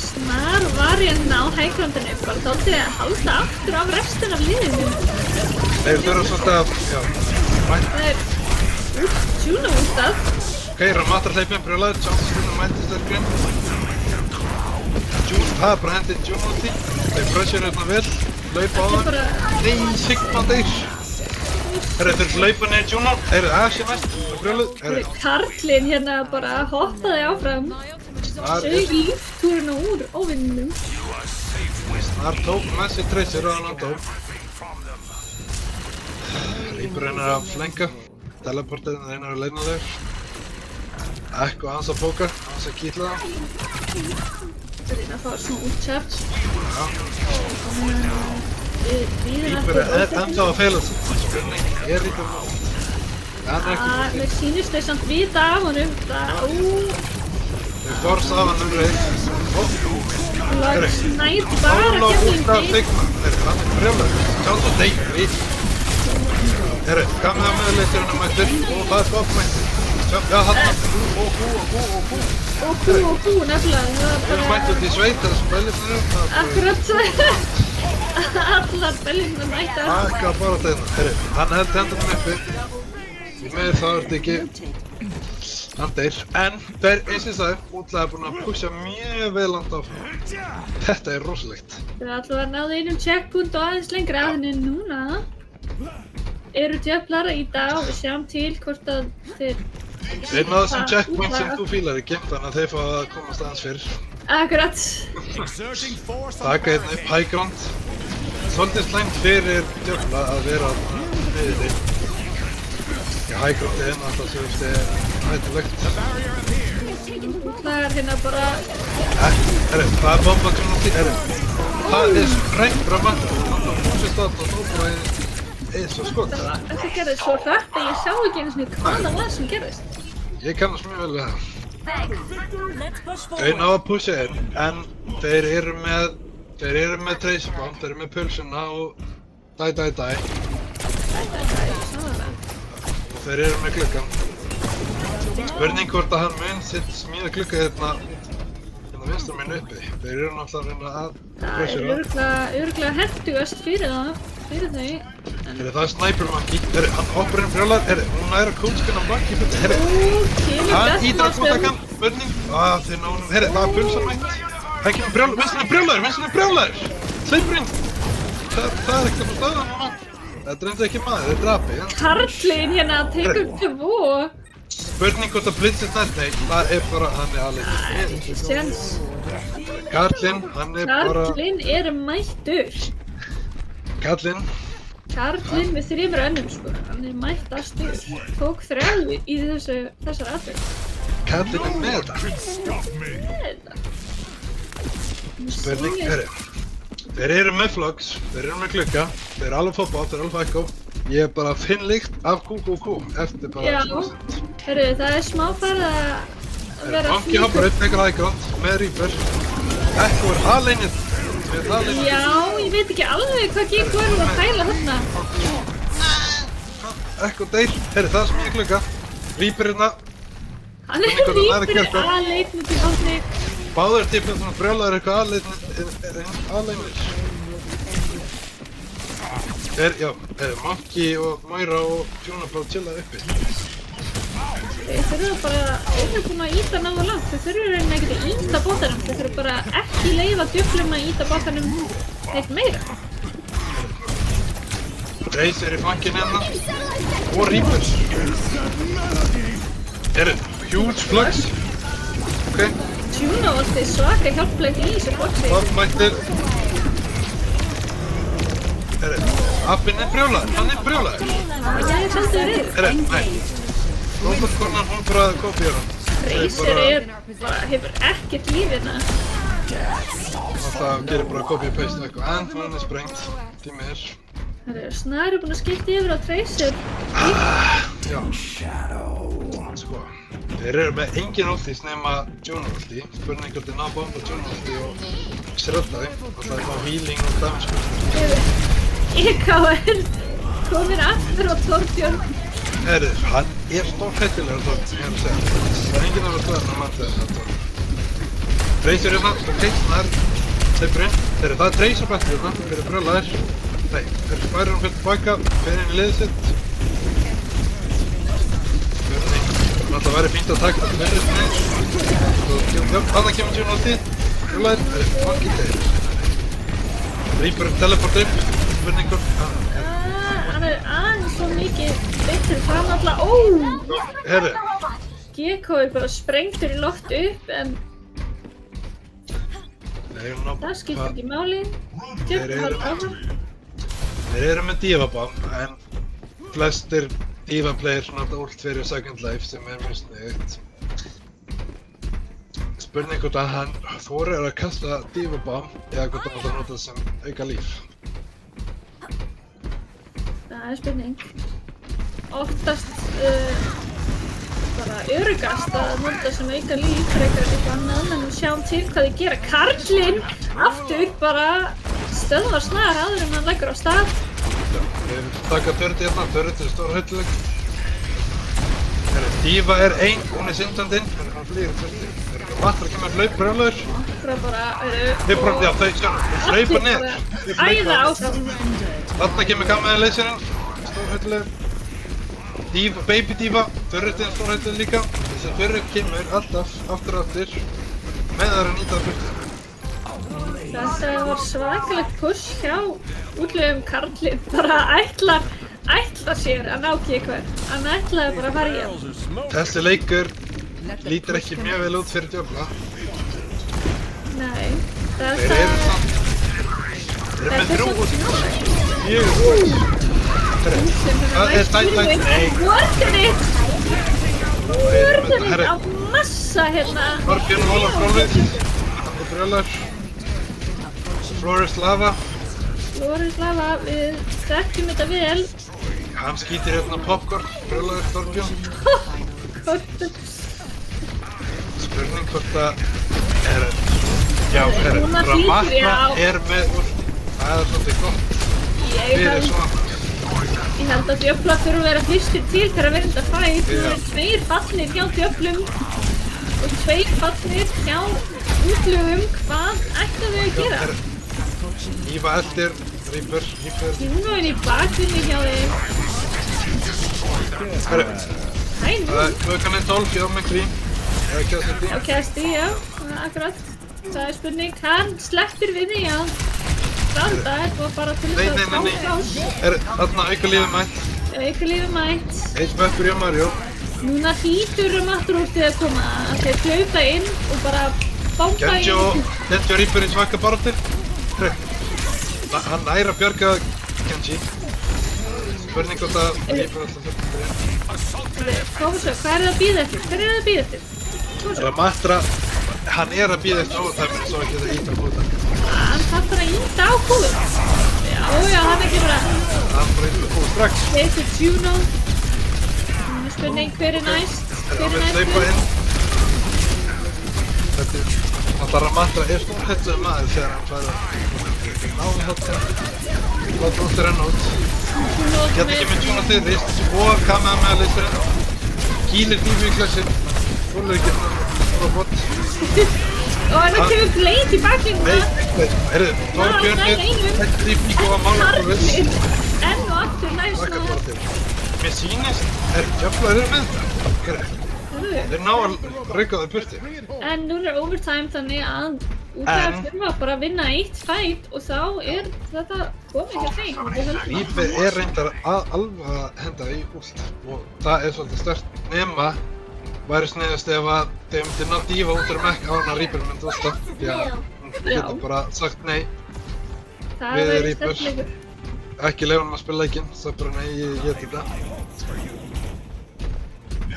Snar var hérna á hægrandinu, bara þáttið að halda aftur af restin af liðinu. Þeir þurfa svolítið að, já, mæta. Það er Juno út af. Ok, Ramatra hleypinn brjólaður, Johnson mæti sterkurinn. Það er bara hendið Juno út í. Þeir pressur hérna vel, hlaupa á það. Nei, Sigma deyr. Þeir hlaupa niður Juno. Þeir eru Ash næst, brjóluð. Karlinn hérna bara hoppaði áfram. Þau líftúruna úr óvinnum. Snar tók með sér Tracer og hann dó. Reaper reynar að flenka. Teleportin reynar að leina þau. Echo hans að póka, hans að kýtla það. Reyna að fá svona útsept. Reaper er ennþá að feila sig. Spurning, er Reaper má? Hann er ekki Mér sýnist þau samt vita af honum. Þau forsa af hann reis. Hann snæt bara Út af kemmingi. Sigma. Hann er brjólaður. Sjálf og deyr. Kamið að meðleiturinn mættur og það er Bob mættur. Já, hann Og kú, nefnilega. Við erum mætt út í sveit þessum beljum. Akkurat. Allar beljum mættar. Akka bara þeirna. Hann held hendunum uppi. Því með það er þetta ekki. Hann deyr. En þeir, eins og ég sagði, útlega er búin að pusha mjög vel langt áfram. Þetta er rosalegt. Þeir ætla að náðu einum checkpoint og aðeins lengra en núna eru djöflar í dag og við sjáum til hvort að þeir Einn af þessum checkpoint sem þú fílar ekki, þannig að þeir fá að komast aðeins fyrr. Akkurat. Taka hérna upp high ground. Svolítið slæmt fyrir djöfla að vera niður þig. High ground er alltaf sem þú veist hættulegt. Það er hérna bara... Það er bomba til náttúrulega. Það er sprengt Ramatra. Það er húsist átt og bara eins og skot. Þetta gerðist svo hrætt að ég sá ekki einu svona hvað það var sem gerðist. Ég kannast mjög vel við það. Let's push Þau forward. ná að pusha inn, en þeir eru með Tracer Bomb, þeir eru með pulsuna og die. Og þeir eru með gluggan. Spurning hvort að hann mun sitt smíða glugga hérna vinstra minn uppi. Þeir eru náttúrulega að reyna að Það er pressura. örugglega hentugast fyrir þau. Það er Sniper Monkey. Hann hoppar inn brjólar. Hún næra kúlskinn á Monkey. Hann ídrar að fóta kann. Spurning. Þeir ná honum. Það er pulsa mætt. Hann kemur brjólar. Vinstra er brjólaður. Sleipur inn. Það er ekkert að fá stöða núna. Þetta er enda ekki maður. Það er drapi. Karlinn hérna tekur 2. Spurning hvort að blitzið nært. Nei, það er bara hann er alveg. Ekki séns. Karlinn, hann er bara... Karlinn er mættur. Karlinn. Karlinn með 3 önnum sko. Hann er mættastur. Tók 3 í þessar aðferð. Karlinn er með þetta. Spurning, þeir eru með flogs, þeir eru með glugga, þeir eru alveg fótball, þeir eru alveg echo. Ég er bara að finn lykt af QQQ eftir bara... Já, það er smá farið að vera Monkey hoppar upp, tekur high ground með Reaper. Echo er aleinið. Já, ég veit ekki alveg hvað GQ er að pæla þarna. Echo deyr. Það er smíða glugga. Reaper hérna. Hann er Reaper aðleitn út í átni. Báður típum svona brjólaður eitthvað aðleinir. Monkey og Moira og Fiona bara chilla uppi. Þeir þurfa bara, þeir eru búin að íta náðu langt. Þeir þurfa reyna ekkert að íta bótanum. Þeir þurfa bara ekki leyfa djöflum að íta bótanum neitt meira. Tracer í flankinn hérna. Og Reapers. Huge flux. Ok. Juno alltaf svaka hjálplegt í þessu boxi. Bob mættir. Appinn er brjólaður, hann er brjólaður. Ég er svolítið reyður. Herra, nei. Róbotkonan, hún bara kópíur hann. Tracer hefur ekkert líf hérna. Það gerir bara copy-paste eitthvað, en hún er sprengt. Tími er. Snar er búinn að skipta yfir á Tracer. Já. Sko, þeir eru með engin ultis nema Juno ulti. Spurning hvort þeir ná bomba Juno ulti og srölda þeim. Og það er þá healing og damage. EKR komir aftur á Torbjörn. Herri, hann er stórhættilegur Torbjörn, ég hef að segja. Það er enginn að vera stöðan að mannlega þetta Torbjörn. Tracer hérna, ok, Snar, Seifurinn. Herri, það er Tracer bættir hérna, þeir eru brjólaðir. Nei, þeir spærir hann fyrir tilbaka, fyrir inn í liðið sitt. Það væri fínt að taka þetta fyrir snið. Þarna kemur Juno ulti. Brjólaðir, það er fucking þeir. Reaper teleportir, spurningur. Hann er aðeins svo mikið betur fram alla. Herri. Gekko er bara sprengtur í loft upp en það skiptir ekki máli. Djöfn var áfram. Þeir eru með D.Va-bomb, en flestir D.Va-players nota ult fyrir Second Life sem er mjög sniðugt. Spurning hvort að hann þorir að kasta D.Va-bomb eða hvort hann átt að nota það sem auka líf. Það er spurning. Oftast bara öruggast að nota sem auka líf frekar eitthvað annað en við sjáum til hvað þið gera. Karlinn aftur bara stöðvar Snar áður en hann leggur á stað. Við taka Turret hérna, Turret er stórhættuleg. D.Va er ein, hún er syndandinn, hann flýgur Turret. Matra kemur hlaup brjólaður. Já, þau hlaupa niður. Æða áfram. Þarna kemur Kammeði leyserinn, stórhættulegur. Baby D.Va, Turret er stórhættuleg líka. Þessi Turret kemur alltaf aftur og aftur með það að nýta það burtu. Þetta var svakalegt push hjá útlegum Karlinn. Bara ætlar sér að ná Gekko. Hann ætlaði bara að fara í hann. Þessi leikur lítur ekki mjög vel út fyrir Diablo. Nei, Þeir eru samt. Þeir eru með 3 út. 4 út. Það er stætt. Nei. Wordinit á massa hérna. Torbjörn hólar frálið. Hann er brjólar. Flores Lava. Flores Lava, við þekkjum þetta vel. Hann skýtir hérna popcorn, brjólaður Torbjörn. Popcorn. Spurning hvort það er... Já, Ramatna er með úr... Það er svolítið gott. Fyrir svona. Ég held að Diablo þurfa að vera fyrstir til þegar við erum þetta fætt. Nú eru 2 fallnir hjá Diablum og 2 fallnir hjá útlögum. Hvað ætla þau að gera? Íva eldir, Reaper. Juno er í bakvinni hjá þeim. Herru. Hæ, nú. Klukkan er 12, ég á með Krím. Eða Cassidy. Já, Cassidy, já. Akkurat. Það er spurning. Hann sleppir við því, já. Standa er búið að fara til þess að fá frás. Þarna auka lífið mætt. Auka lífið mætt. Eitt böppur hjá Mario. Núna hlýtur Maturúrtið að koma. Þeir hlaupa inn og bara bánka inn. Genji og Reaper í svaka baráttir. Hann næra að bjarga Genji. Spurning hvort að Reaper alltaf fyrir inn. Kofusjó, hvað er það að bíða eftir? Hver er það að bíða eftir? Ramatra, hann er að bíða eftir overtime svo ekki það íta á kúta. Hann þarf bara að íta á kúið. Já, hann ekki bara. Hann bara íta á kúið strax. Þetta er Juno. Spurning, hver er næst? Hann vil hlaupa inn. Þetta er... Alltaf Ramatra er stórhættulegur maður þegar hann fær að ná í hátinn. Láta út renna út. Geta ekki með Juno til rist og Kammeði með að leysa renna. Kýlir D.Va í klassin. Fólur ekki svona bort. Og hann kemur Blade í baklinna. Herru, Torbjörn er hægt rýpningu að mála frá viss. Enn og aftur næst. Mér sýnist, Diablo eru með þetta. Þeir ná að reyka það í burti. En nú er overtime þannig að útlæðar þurfa bara að vinna 1 fight og þá er þetta komið hjá þeim. Reaper er reyndar alveg að henda í ult og það er svolítið sterkt nema væri sniðast ef að þeim myndi ná D.Va út úr mekk á hann að Reaper myndi ústa því að hún geta bara sagt nei við Reaper. ekki leyfa hann að spila leikinn, það bara nei, ég get þetta.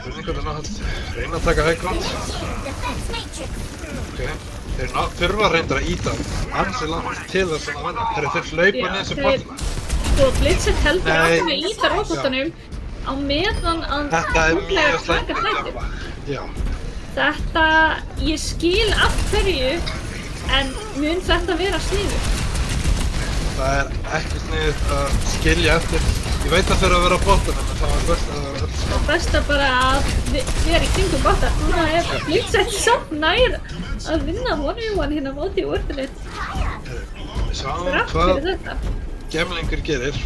Spurning hvernig hann reyna að taka high ground. Ok, þeir þurfa reyndar að íta ansi langt til þess að vinna. Þeir hlaupa niður sem partuna. Sko, Blitzett heldur áfram að íta robotunum á meðan að útlægar taka flætið. Já. Þetta, ég skil af hverju, en mun þetta vera sniðugt? Það ekki sniðugt að skilja eftir. Ég veit að þeirra að vera á bottanum, en það var best að vera öll saman. Best að bara að vera í kringum botta. Núna Blitzett samt nær að vinna 1v1 hérna móti í Urfinite. Við sjáum Þrátt hvað fyrir þetta. Gemlingur gerir.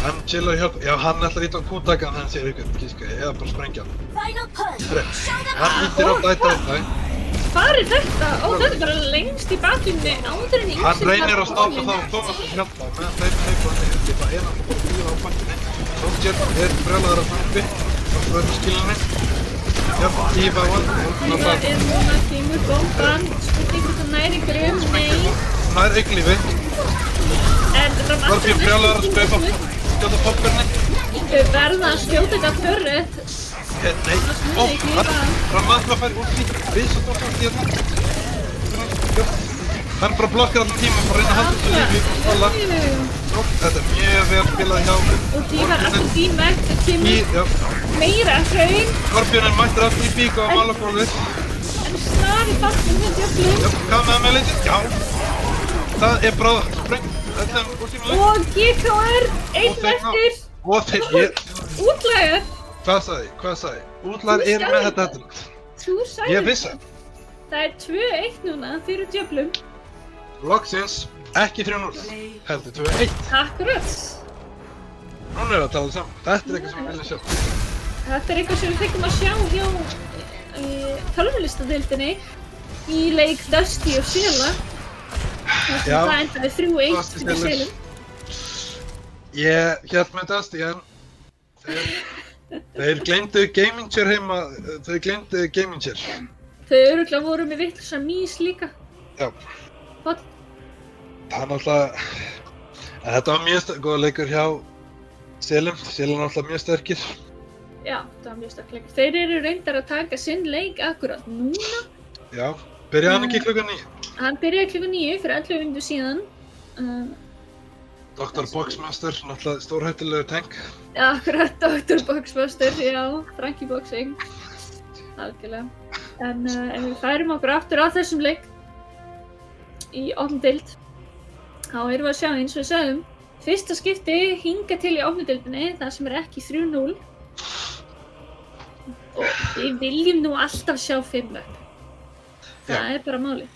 Hann chillar hjálp. Já, hann ætlar að íta á Q-takan, hann sér ykkur, gíska, eða bara sprengja hann. Hann ítir á dæta. Hvað er þetta? Ó, þetta er bara lengst í baklínni áður en Hann reynir að stoppa þá og Thomas að hjálpa meðan þeir hleypa hann niður. Það er náttúrulega bara bíða á bakkinni. Solskjær brjálaður að frampi. Það verður skilunni. Jafn, tífa á hann. Tífa núna, kemur bomban. Spurning hvort það nær ykkur nei. Nær augnlífi. En Skorpíon brjálaður að skjóta popcorni. Þau verða að skjóta þetta turret. Nei, Ramatla fær út í risastórt í hérna. Hann bara blokkar allan tíma og bara reyna að halda þessu lífi. Þetta mjög vel spilað hjá. Og Tífa alltaf dímægt, það kemur meira hraun. Skorpíonin mættir aftur í bík á malagólfið. En snari fastinn með djöflum. Hvað með meðleitið? Já. Það bara spreng. Þetta úr tíma leik. Og GKR, einn eftir. Og þeir, Útlægar. Hvað sagði? Útlægar eru með þetta. Þú sagði. Ég vissi. Það er 2-1 núna fyrir djöflum. Loksins, ekki 3-0. Heldur 2-1. Akkurat. Núna erum við að tala saman. Þetta er eitthvað sem við viljum sjá. Þetta er eitthvað sem við fengum að sjá hjá tölvulistadeildinni í leik Dusty og Sela. Það endaði 3-1 fyrir Selum. Ég hélt með Dusty en þeir gleymdu gaming chair heima, þau gleymdu gaming chair. Þau örugglega voru með vitlausa mís líka. Já. Hvað? Það er náttúrulega, þetta var mjög góð leikur hjá Selum. Selum er náttúrulega mjög sterkir. Já, það var mjög sterk leikur. Þeir eru reyndar að taka sinn leik akkurat núna. Já, byrjaði hann ekki klukkan 9? Hann byrjaði klukkan 9 fyrir 11 mínútur síðan. Dr. Boxmaster, náttúrulega stórhættulegur tank. Akkurat, Dr. Boxmaster, já, Frankie Boxing. Algjörlega. En við færum okkur aftur á þessum leik í 8. deild. Þá erum við að sjá eins og við sagðum. Fyrsta skipti hingað til í 8. deildinni, það sem er ekki 3-0. Og við viljum nú alltaf sjá 5 upp. Það er bara málið.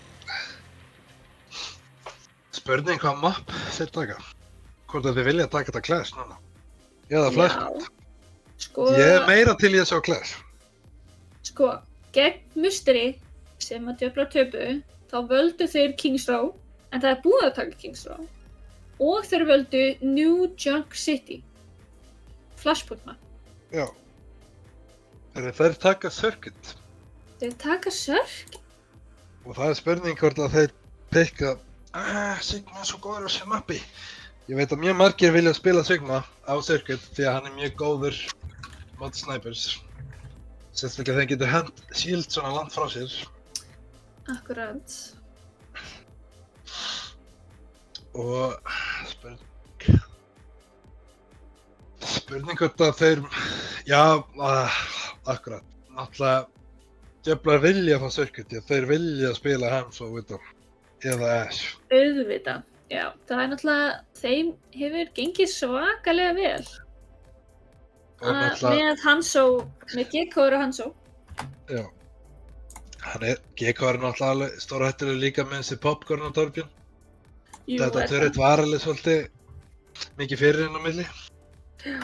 Spurning hvað mapp þeir taka. Hvort að þið vilja taka þetta Clash núna. Eða Flashpoint. Sko, Ég er meira til í að sjá Clash. Sko, gegn Musteri sem að djöflar töpuðu, þá völdu þeir Kings Row, en það er búið að taka Kings Row. Og þeir völdu New Junk City. Flashpoint map. Já. Þeir taka Circuit. Þeir taka Circuit? Og það er spurning hvort að þeir pikka Sigma er svo góður á þessu mappi. Ég veit að mjög margir vilja spila Sigma á Circuit því að hann er mjög góður móti snipers. Sérstaklega þeir getur hent shield svona langt frá sér. Akkurat. Og spurning hvort að þeir, já, akkurat. Náttúrulega djöflar vilja fá Circuit, því að þeir vilja spila Hams og Widow eða Ash. Auðvitað, já. Það er náttúrulega, þeim hefur gengið svakalega vel. Með Hanzo, með GK og Hanzo. Já. GK er náttúrulega alveg stórhættulegur líka með þessi popcorn á Torbjörn. Þetta turret var alveg svolítið mikið fyrir inn á milli. Já.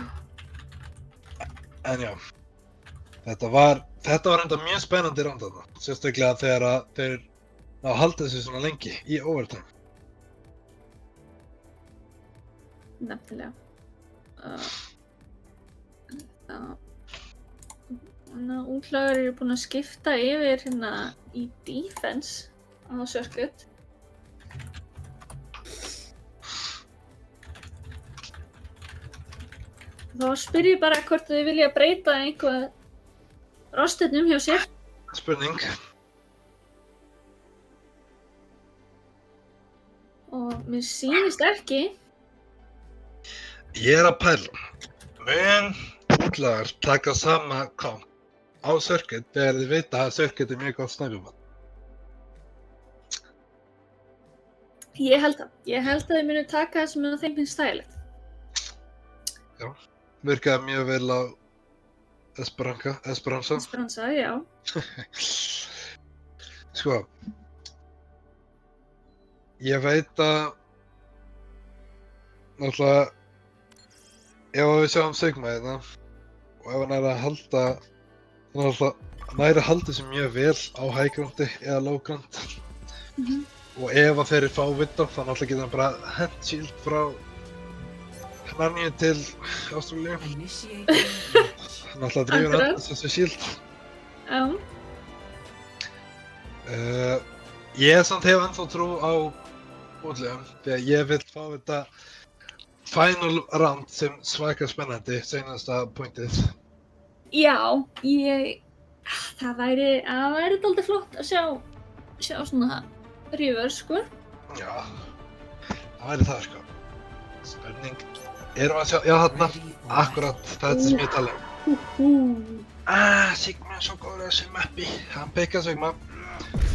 En já, þetta var enda mjög spennandi round þarna. Sérstaklega þegar að þeir ná að halda þessu svona lengi í overtime. Nefnilega. Útlagar eru búin að skipta yfir hérna í defense á Circuit. Þá spyr ég bara hvort þau vilja breyta einhvað rosturnum hjá sér. Spurning. Og mér sýnist ekki. Ég að pæla. Mun útlagar taka sama komp á circuit þegar þið vita að circuit mjög gott snæpjumann. Ég held að þau munu taka það sem þeim finnst þægilegt. Já, virkaði mjög vel á Esperanza. Esperanza, já. Sko, ég veit að náttúrulega ef við sjáum Sigma hérna og ef hann að halda hann að halda sér mjög vel á high groundi eða low ground og ef að þeir fá Widow þá náttúrulega getur hann bara hent shield frá Narníu til Ástralíu. Hann náttúrulega drífur alltaf þessu shield. Já. Ég samt hef ennþá trú á útlegum því að ég vil fá þetta final round sem svaka spennandi seinasta pointið. Já, það væri dálítið flott að sjá svona reverse, sko. Já, það væri það, sko. Spurning, erum við að sjá, já þarna, akkurat, þetta sem ég tala um. Sigma er svo góður að þessu mappi, hann pekka Sigma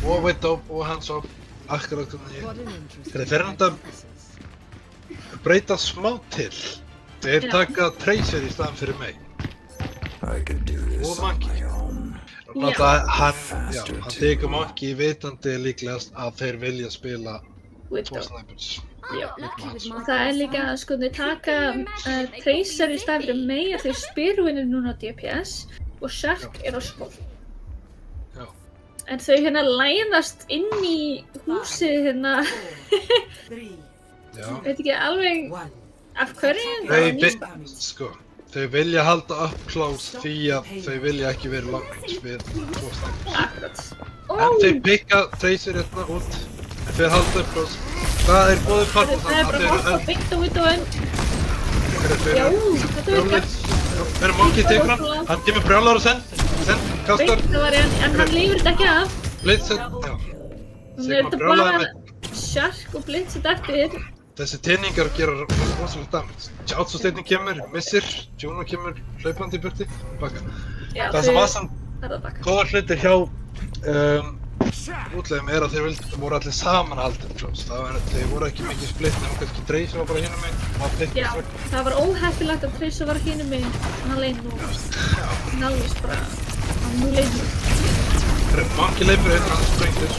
og Widow og Hands Off, akkurat hvernig þeir fyrir hann að breyta smá til. Þeir taka Tracer í staðan fyrir mig. Og Monkey. Hann tekur Monkey vitandi líklegast að þeir vilja spila tvo snipers. Já, og það líka sko þau taka Tracer í staðan fyrir mig að þeir Spearwin núna á DPS og Shark á skól. Já. En þau læðast inn í húsið veit ekki alveg af hverju. Þau vilja halda up close því að þau vilja ekki vera langt við tvo snipers. Akkurat. En þau pikka Tracer hérna út, en þeir halda upp close. Það er góður partur Það er bara hort á byggt á Widowinn. Já, þetta virkar. Það er Monkey tegur hann kemur brjálar og send, kastar. En hann lifir þetta ekki af. Blitzet, já. Sigma brjálaði með Shark og Blitzet eftir. Þessi teiningar gera rosalega damage. Tjátsústeinning kemur, missir, Juno kemur hlaupandi í burti, baka. Það sem var samt góðar hlutir hjá útlegum er að þeir voru allir saman haldið close. Þeir voru ekki mikið splitt nema kannski Tracer var bara hinum meginn. Já, það var óheppilegt að Tracer var hinum meginn og hann leið nú. Náðist bara á nú leiðinu. Monkey leipur hérna, hann sprengtir.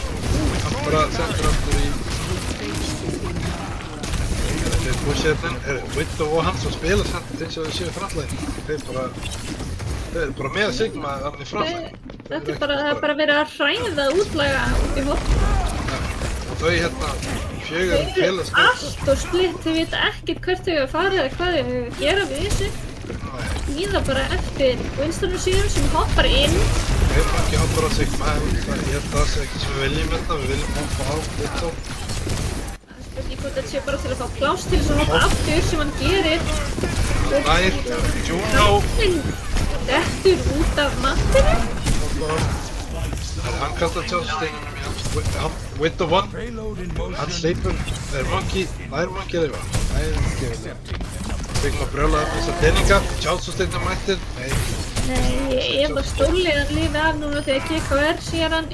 Hann bara sendur aftur í þeir pushið Widow og Hands og spila samt eins og þau séu frontline. Þeir eru bara með Sigma alveg í frontline. Það er bara verið að hræða útlæga út í horn. Og þau fjögur félagsskip. Allt og splitt, þau vita ekkert hvert þau hafa farið eða hvað þau hafa gera við þessu. Líða bara eftir Winstonum síðan sem hoppar inn. Þeir ekki hoppar á Sigma, ég held það sé ekki sem við viljum þetta, við viljum hoppa á Widow. Ég hvort þetta sé bara til að fá pláss til þess að hoppa aftur sem hann gerir. Juno dettur út af mattinu. Hann kastar tjátsusteinunum í Widow 1. Hann sleipur, það er Monkey að lifa. Það er Monkey að lifa. Sigma brjálaði þessa teininga, tjátsusteinunum mættir. Nei, ég efast stórlega að lifa af núna þegar GKR sér hann.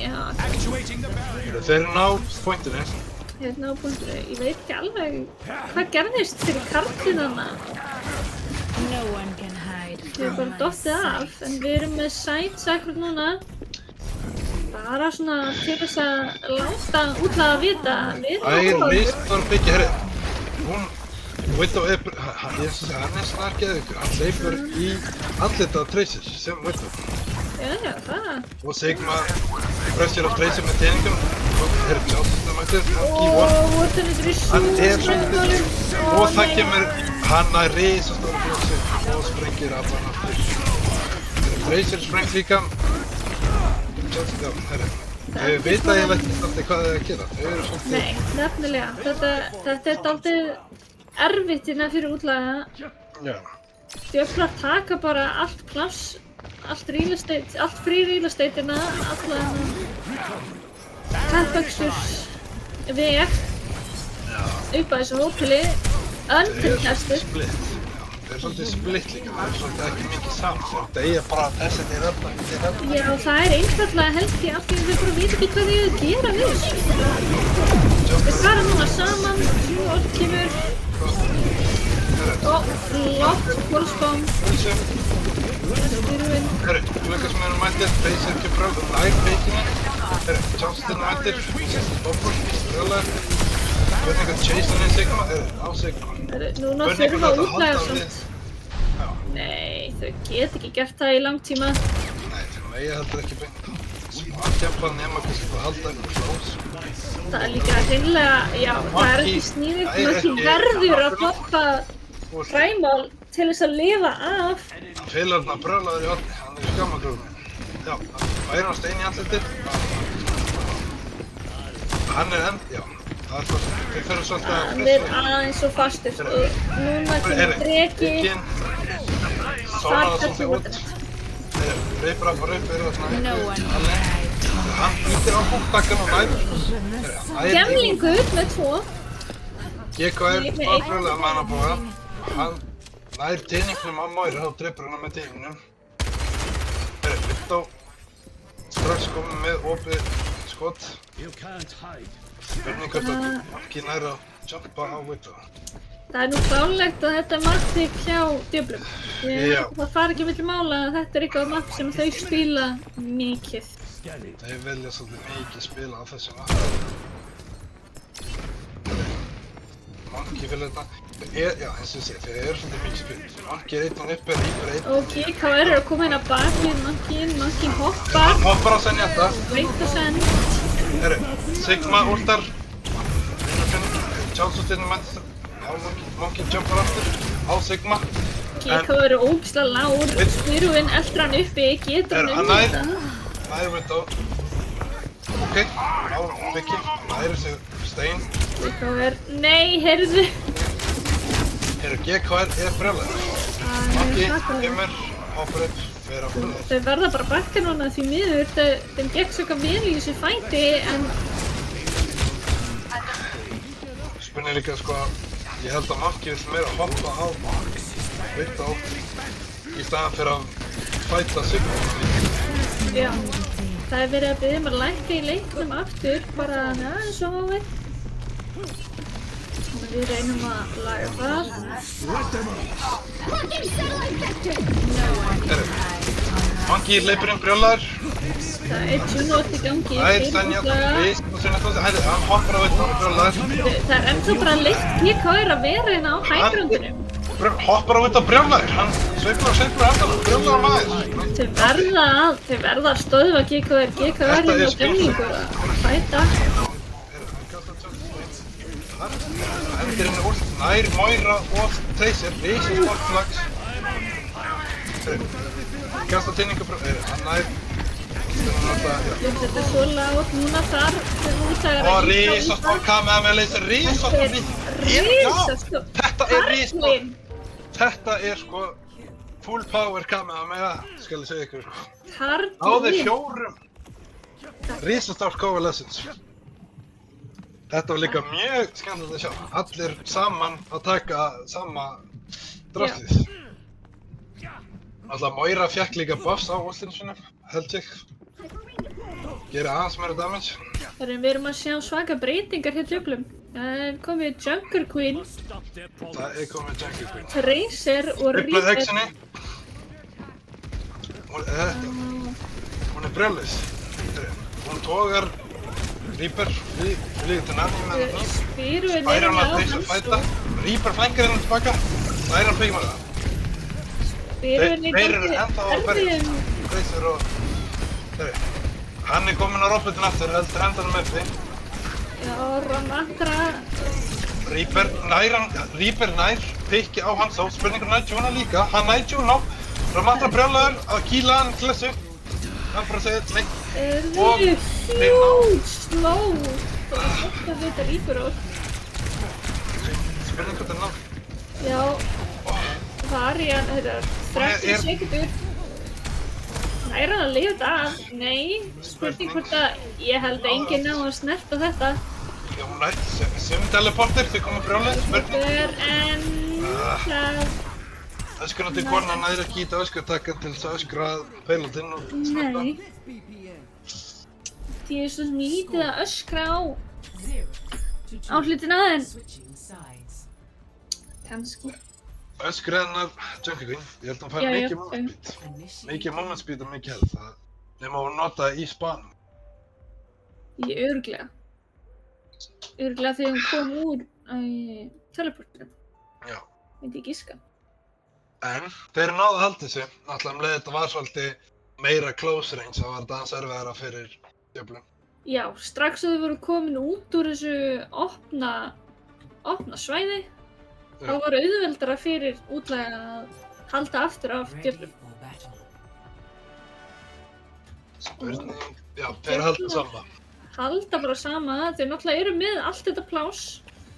Þeir eru ná pointinu. Hérna á punktu, ég veit ekki alveg hvað gerðist fyrir karlinana. Þau er bara dottið af, en við erum með sites akkur núna. Bara svona til þess að láta útlaga vita að við erum List var að byggja, Widow hann er snargeðugur, hann hleypur í andlitið af Tracer sem Widow. Já, það. Og Sigma pressir á Tracer með teiningum. Tjátsusteinumættir, hann er svolítið og það kemur hann að risastóru blóðsig og sprengir allan aftur. Tracer sprengt líka. Þau vita ég ekki alltaf hvað þau að gera. Þau eru svolítið... Nei, nefnilega. Þetta er dálítið erfitt hérna fyrir útlaga. Já. djöflar taka bara allt pláss, allt real estate, allt free real estate-ina, allan kappöksurs veg upp að þessu hóteli, undirkastur. Split. Það svolítið split líka, það svolítið ekki mikið saman. Það bara þessi til öfna. Já, það einfaldlega held ég af því að þau bara vita ekki hvað þau að gera við þessu. Við fara núna saman, Orð kemur og flott Wolfsbomb. Styrfinn. Lucas sem eru mættir, Tracer kemur frá, nær feikinu. Johnston mættir, Bobbur, Röðlar. Spurningar Jason í Sigma, á Sigma. Núna þurfa að útlæga samt. Nei, þau get ekki gert það í langtíma. Nei, þau megi heldur ekki beint. Smartjafla nema kannski að halda eitthvað close. Það er líka hreinlega, já, það er ekki sníðugt. Monkey verður að poppa Primal til þess að lifa af. Félagarna brölaður í horni, hann er í skammagrúfum. Já, væri hann stein í andlitið. Hann er já. Það er svona, þeir fyrir svolítið að hann er aðeins svo fastur. Núna kemur Dreki. Sónar það svolítið út. Reipur að fara upp, eru það svona alveg. Hann ítir á búktakkan og næður. Gemlingur með 2. GKR var bröðlega mannabóða. Hann nær teiningnum á Moira og dreipur hana með teiningnum. Vittó strax komið með opið skot. Spurning hvort að ekki næra að jumpa á Vittó. Það er nú klárlegt að þetta er marktík hjá djöflum. Það fara ekki milli mála að þetta er eitthvað mark sem þau spila mikið. Þeir velja svolítið mikið spila á þessu mark. Monkey vil þetta. Já, eins og ég segi, þeir eru svolítið mikið spil. Monkey er einn og uppi, Reaper einn. Og GKR eru að koma inn á bakið, Monkey hoppar. Hann hoppar á Zenyatta. Veit að send. Sigma últar. Sjálfsústirnum mættir. Já, Monkey jumpar aftur á Sigma. GKR eru ógeðslega lágur. Styrfinn eldur hann uppi, getur hann þetta. Nær Vittó. Ok, á Vicky. Næri sig Stein. GKR, nei, heyrðu. GKR er brjálæður. Monkey kemur, hoppar upp, fer á brjálæður. Þau verða bara að bakka núna því miður. Þeim gekk svo eitthvað vel í þessu fæti, en... Spurning líka sko að ég held að Monkey vill meira hoppa á Vittó í staðan fyrir að fæta Sigma. Já, það er verið að biðja að lækka í leiknum aftur, bara aðeins og hófið. Við reynum að laga það. Monkey hleypur inn brjálæður. Það er 2-0 í gangi. Það er Zenyatta, hann hoppar á Vittó brjálæður. Það er ennþá bara leitt GKR að vera hérna á hægrundunum. Hoppar á Vittó brjálæður, hann sveiflar og sveiflar aftan, brjálæður maður. Þau verða að stöðva GKR hérna á gemlingur að fæta. Hendir henni úr, nær Moira og Tracer, risið sportflags. Kasta tinningu frá, hann nær. Þetta er svo lágt, núna þar útlægar Og risastór Kamehameha-laser, risastór Risastór. Þetta er risastór. Þetta er sko full power Kamehameha, skal ég segja ykkur. Á þeir 4 risastór coalescence. Þetta var líka mjög skemmtilegt að sjá. Allir saman að taka sama draslið. Alltaf Moira fekk líka buffs á últinu sinum, held ég. Gerir aðeins meira damage. Við erum að sjá svaka breytingar hér djöflum. Það er komið Junker Queen. Það er komið Junker Queen. Tracer og Uppleið Reaper. X-inni. Hún er brjálaus. Hún tógar Reaper, líður til nærni með það. Styrfinn Spærir hann að Tracer fæta. Reaper flænkar henni tilbaka. Það er hann feikir með það. Þeir eru ennþá að berja. Tracer og... Hann er kominn á robotinn aftur, heldur hendanum uppi. Já, Ramatra. Reaper nær, pikki á hans á, spurningur nær Juno líka. Hann nær Juno. Ramatra brjálaður að kýla hann klessu. Hann bara segir nei. Og huge slow. Það er svolítið að veita Reaper á. Spurning hvort er nátt. Já. Það er í Tyrion, þetta er 30 sekundur. Nær hann að lifa þetta af? Nei, spurning hvort að ég held að enginn ná að snerta þetta. Já, hún nætt sem teleporter, þau koma brjálið, spurning. En Öskrandi konan næri ekki í þetta öskurtakkan til þess að öskra Payloadinn og smerta. nei, því er svo lítið að öskra á hlutina en Switching sides. kannski. Öskra hennar Junkie Queen, ég held að hún fær mikið moment speed. Mikið moment speed og mikið health, það nema hún nota í spanum. Ég örugglega þegar hún kom úr teleportinu, Já. myndi ég giska. En þeir náðu að halda þessu, náttúrulega leið þetta var svolítið meira close range, það var þetta aðeins erfiðara fyrir djöflum. Já, strax að þau voru komin út úr þessu opna svæði, þá Já. var auðveldara fyrir útlæga að halda aftur af Ready djöflum. for battle. Spurning, já, þeir halda saman. Halda bara sama, þau náttúrulega eru með allt þetta pláss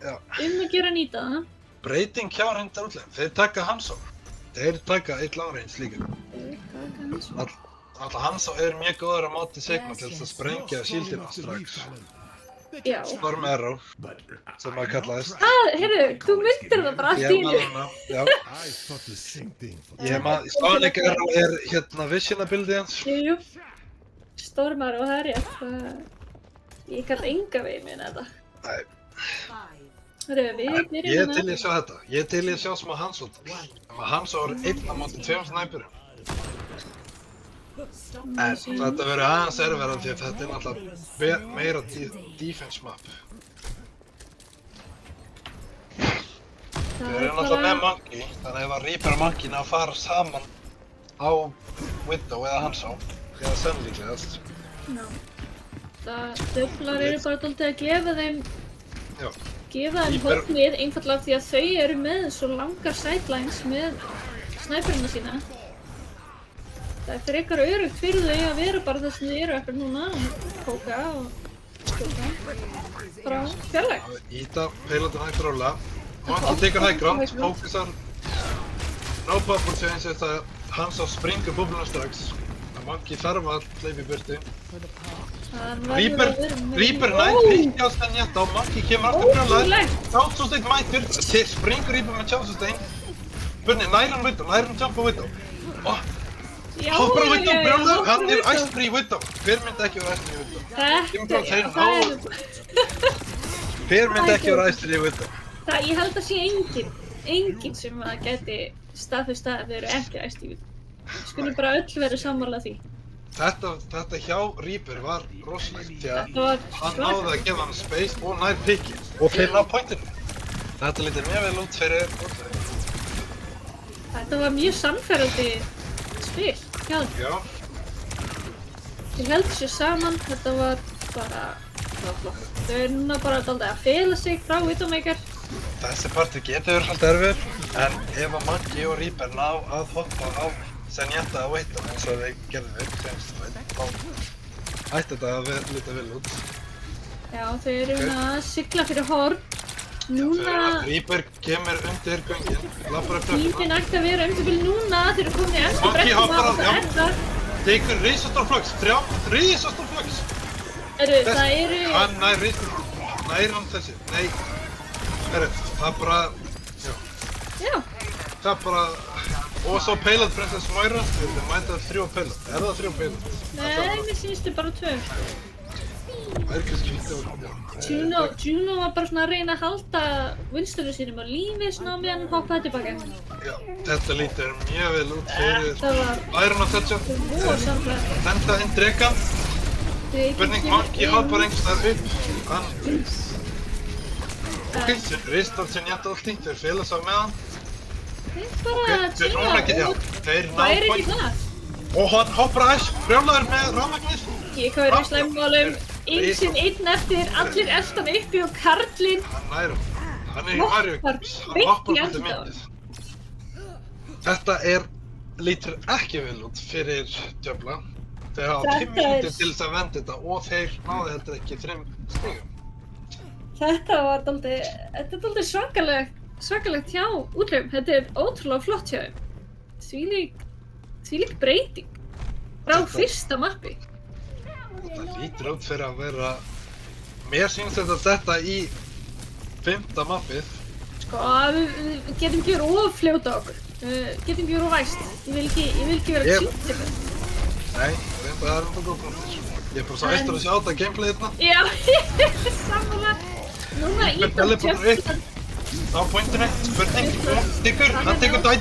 Já. að gera nýta það. Breyting hjá reyndar útlegum, þeir taka Hanzo. Þeir taka eitt long range líka. Alltaf Hanzo er mjög góður á móti Sigma til þess að sprengja shieldina strax. Já. Storm Arrow, sem maður kallaðist. Heyrðu, þú myndir það bara allt í Ég einu. maður hana, já. Ég maður, Sonic Arrow er hérna visionability hans. Jú. Stormar og það er rétt. Ég kann enga veginn minna þetta. Nei, 5, Heyrðu, við ég byrjum er til í að sjá þetta. Ég er til í að sjá smá Hanzo. Hanzo er einn á móti tveim snæpurum. En þetta verður aðeins erfiðara því að þetta er náttúrulega meira defense map. Við erum náttúrulega með Monkey, þannig að ef að Reaper og Monkey ná að fara saman á Widow eða Hanzo, eða Sen líklegast. Það döflar eru bara dálítið að Já. gefa þeim Reaper- hópnið einfallega því að þau eru með svo langar sidelines með snæperina sína. Það er frekar öruggt fyrir þau að vera bara þess að þau eru ekkert núna og kóka og skjóta frá fjarlæg. Íta Payloadinn hægt rólega. Monkey tekur high ground, fókusar no bubble change eftir að Hanzo springur búbluna strax. Monkey þarf að hleypa í burtu. Reaper nær pikkja á Stenjetta og Monkey kemur aftur brjálæður. Tjátsústeinn mætir, þeir springur Reaper með tjátsústeinn. Bunni, nær hann Widow, nær hann jump á Widow. Hoppar á Widow, brjálæður, hann er æstri í Widow. Hver myndi ekki vera æstri í Widow? Hver myndi ekki vera æstri í Widow? Ég held að sé enginn sem að geti staðfest að þau eru ekki æst í Widow. Skulum bara öll verið sammála því. Þetta hjá Reaper var rosalegt því að Þetta var hann náði að gefa hann space og nær pikki og þeir ná pointinu. Þetta lítur mjög vel út fyrir útlegin. Þetta var mjög samferðandi spil hjá þeim. Já, Þeir heldur sér saman, þetta var bara flott. Þau eru núna bara dálítið að fela sig frá Widowmaker. þessi partur getur verið svolítið erfið, en ef að Monkey og Reaper ná að hoppa á Zenyatta að Widow eins og þeir gerðu senst þá ætti þetta að líta vel út. Já, þau eru að sigla fyrir horn. Þegar Núna, Reaper kemur undir göngin, lappar upp tíminn ætti að vera bil núna, þeir eru komin í eftir Monkey brekkum hoppar á, og það já. er það. tekur risastór flux, risastór flux. Það eru... Hann nær risastór, nær hann þessi, nei, það er bara, Já, það er bara, og svo Payload Princess Moira, þetta mæta 3 Payload, það 3 Payload? nei, mér sýnst þau bara 2. Það er kannski fínt að Juno var bara svona að reyna að halda Winstonum sínum á lífi svona á meðan hann hoppaði tilbaka. Já, þetta lítur mjög vel út fyrir Þetta var Iron of Toucha. rosalega. Henda inn dregan, Burning Monkey hoppar einhvers upp, hann, Ristar Zenyatta ulti, þeir fela sig með hann. Þeir svona ekki, já, þeir ná Það er ekki point. það. Og hann hoppar að Ash, brjálaður með rafmagnir. Ég hvað er í slæmmálum, einsinn einn eftir, allir eldan uppi og karlinn. Hann nær hann er í Mario Games, hann hoppar svolítið mikið. Þetta lítur ekki vel út fyrir djöfla. Þeir hafa 5 mínútur til þess að venda þetta og þeir náðu þetta ekki 3 stigum. Þetta var dálítið svakalegt hjá útlegum. Þetta er ótrúlega flott hjá þeim. þvílík breyting frá fyrsta mappi. Þetta lítur út fyrir að vera... Mér sýnst þetta í 5. mappið. Sko, við getum ekki verið of fljóta á okkur. Getum ekki verið of væst. Ég vil ekki vera cheater. Nei, það er enda góð punktur. Ég er bara svo æstur að sjá þetta gameplay hérna. Já, sammála. Núna ít á tjöflan. Á pointinu, spurning, hann tekur dæ.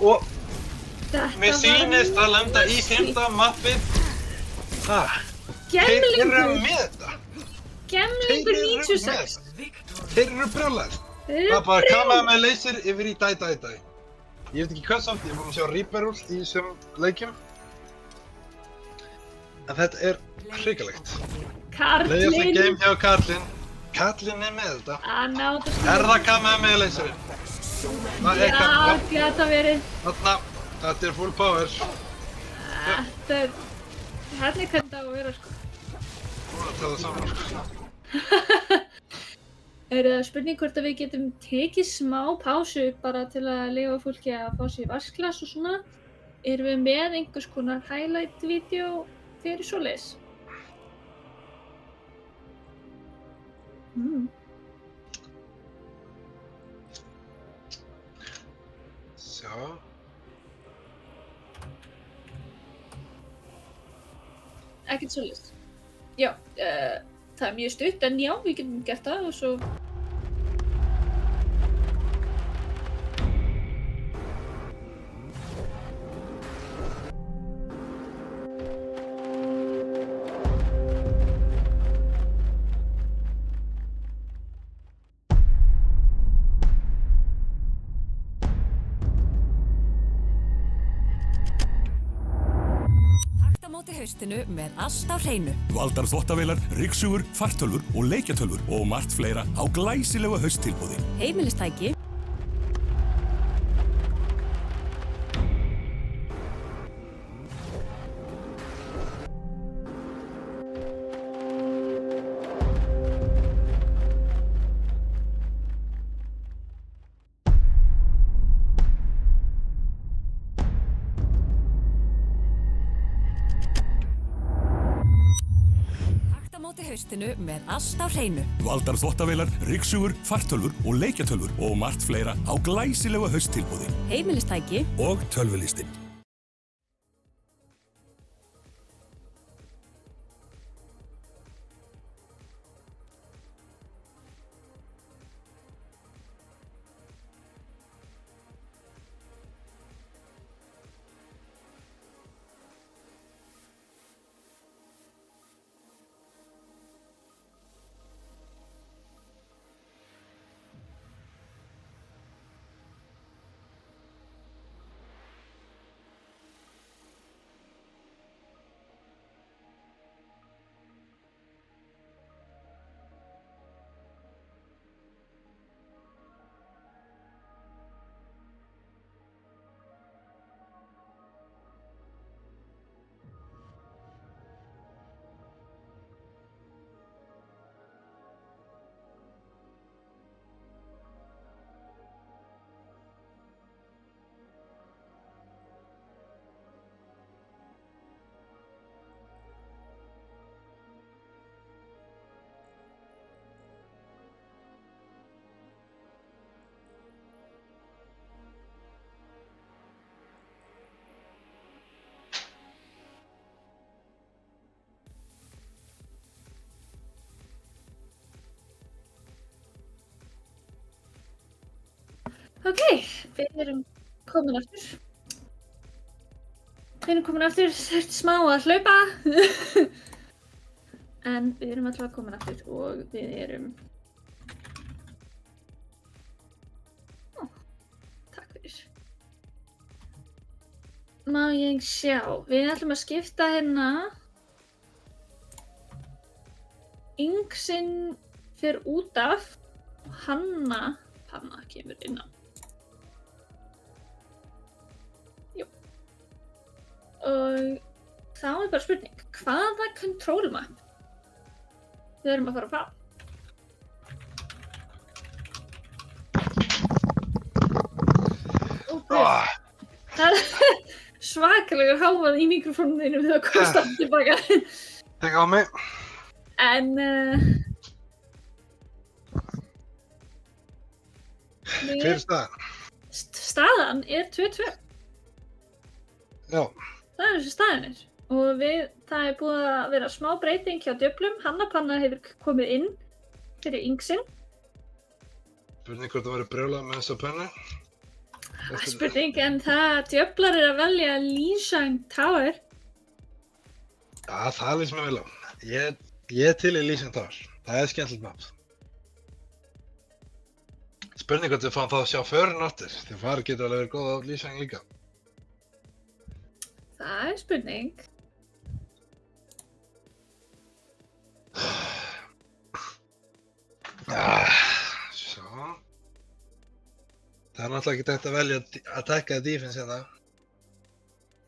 Og mér sýnist að lenda í 5. mappið. Þeir eru með þetta. Gemlingur 96. Þeir eru brjálæðir. Það er bara kamaði með laser yfir í dæ. Ég veit ekki hvað samt, ég er búinn að sjá Reaper ult í þessum leikjum. En þetta er hrikalegt. Leiðast að game hjá Karlinn. Karlinn er með þetta. Er það kamaði með laserinn? Það er kamaði. Já, geta verið. Þarna, þetta er full power. Þetta er... Hérna er hvernig það á að vera, sko. Nú er það saman, sko. Er það spurning hvort að við getum tekið smá pásu bara til að leyfa fólki að fá sér vasklas og svona? Erum við með einhvers konar highlight-vídeó fyrir svoleiðis? Sjá. Ekkert svoleiðis. Já, það er mjög stutt, en já, við getum gert það og svo... Haustinu með allt á hreinu. Valdar þvottavélar, ryksugur, fartölvur og leikjatölvur og margt fleira á glæsilegu hausttilboði. Heimilistæki. Haustinu með allt á hreinu. Valdar þvottavélar, ryksugur, fartölvur og leikjatölvur og margt fleira á glæsilegu hausttilboði. Heimilistæki og tölvulistinn. Ok, við erum komin aftur. Þurfti smá að hlaupa. En við erum alltaf komin aftur og við erum... Takk fyrir. Má ég sjá, við ætlum að skipta hérna. Yngsinn fer út af, Hanna kemur inn á. Og þá er bara spurning, hvaða control map við erum að fara frá? svakalegur hávað í mikrofónum þínum þegar þú komst aftur tilbaka. Tek á mig. En Hver er staðan? staðan er 2-2. Já. Það er þessi staðan er. Og það er búið að vera smá breyting hjá djöflum. Hanna-Panna hefur komið inn fyrir Ingsinn. Spurning hvort það væri brjálað með þessa pennu. Spurning, en djöflar er að velja Lee Shang Tower. Já, það lýst mér vel á. Ég er til í Lee Shang Tower. Það er skemmtilegt map. Spurning hvort við fáum það að sjá förin aftur. Því farið getur alveg verið góð á Lee Shang líka. Það er spurning. Svo. Það er náttúrulega ekki hægt að velja að tekka það defense hérna.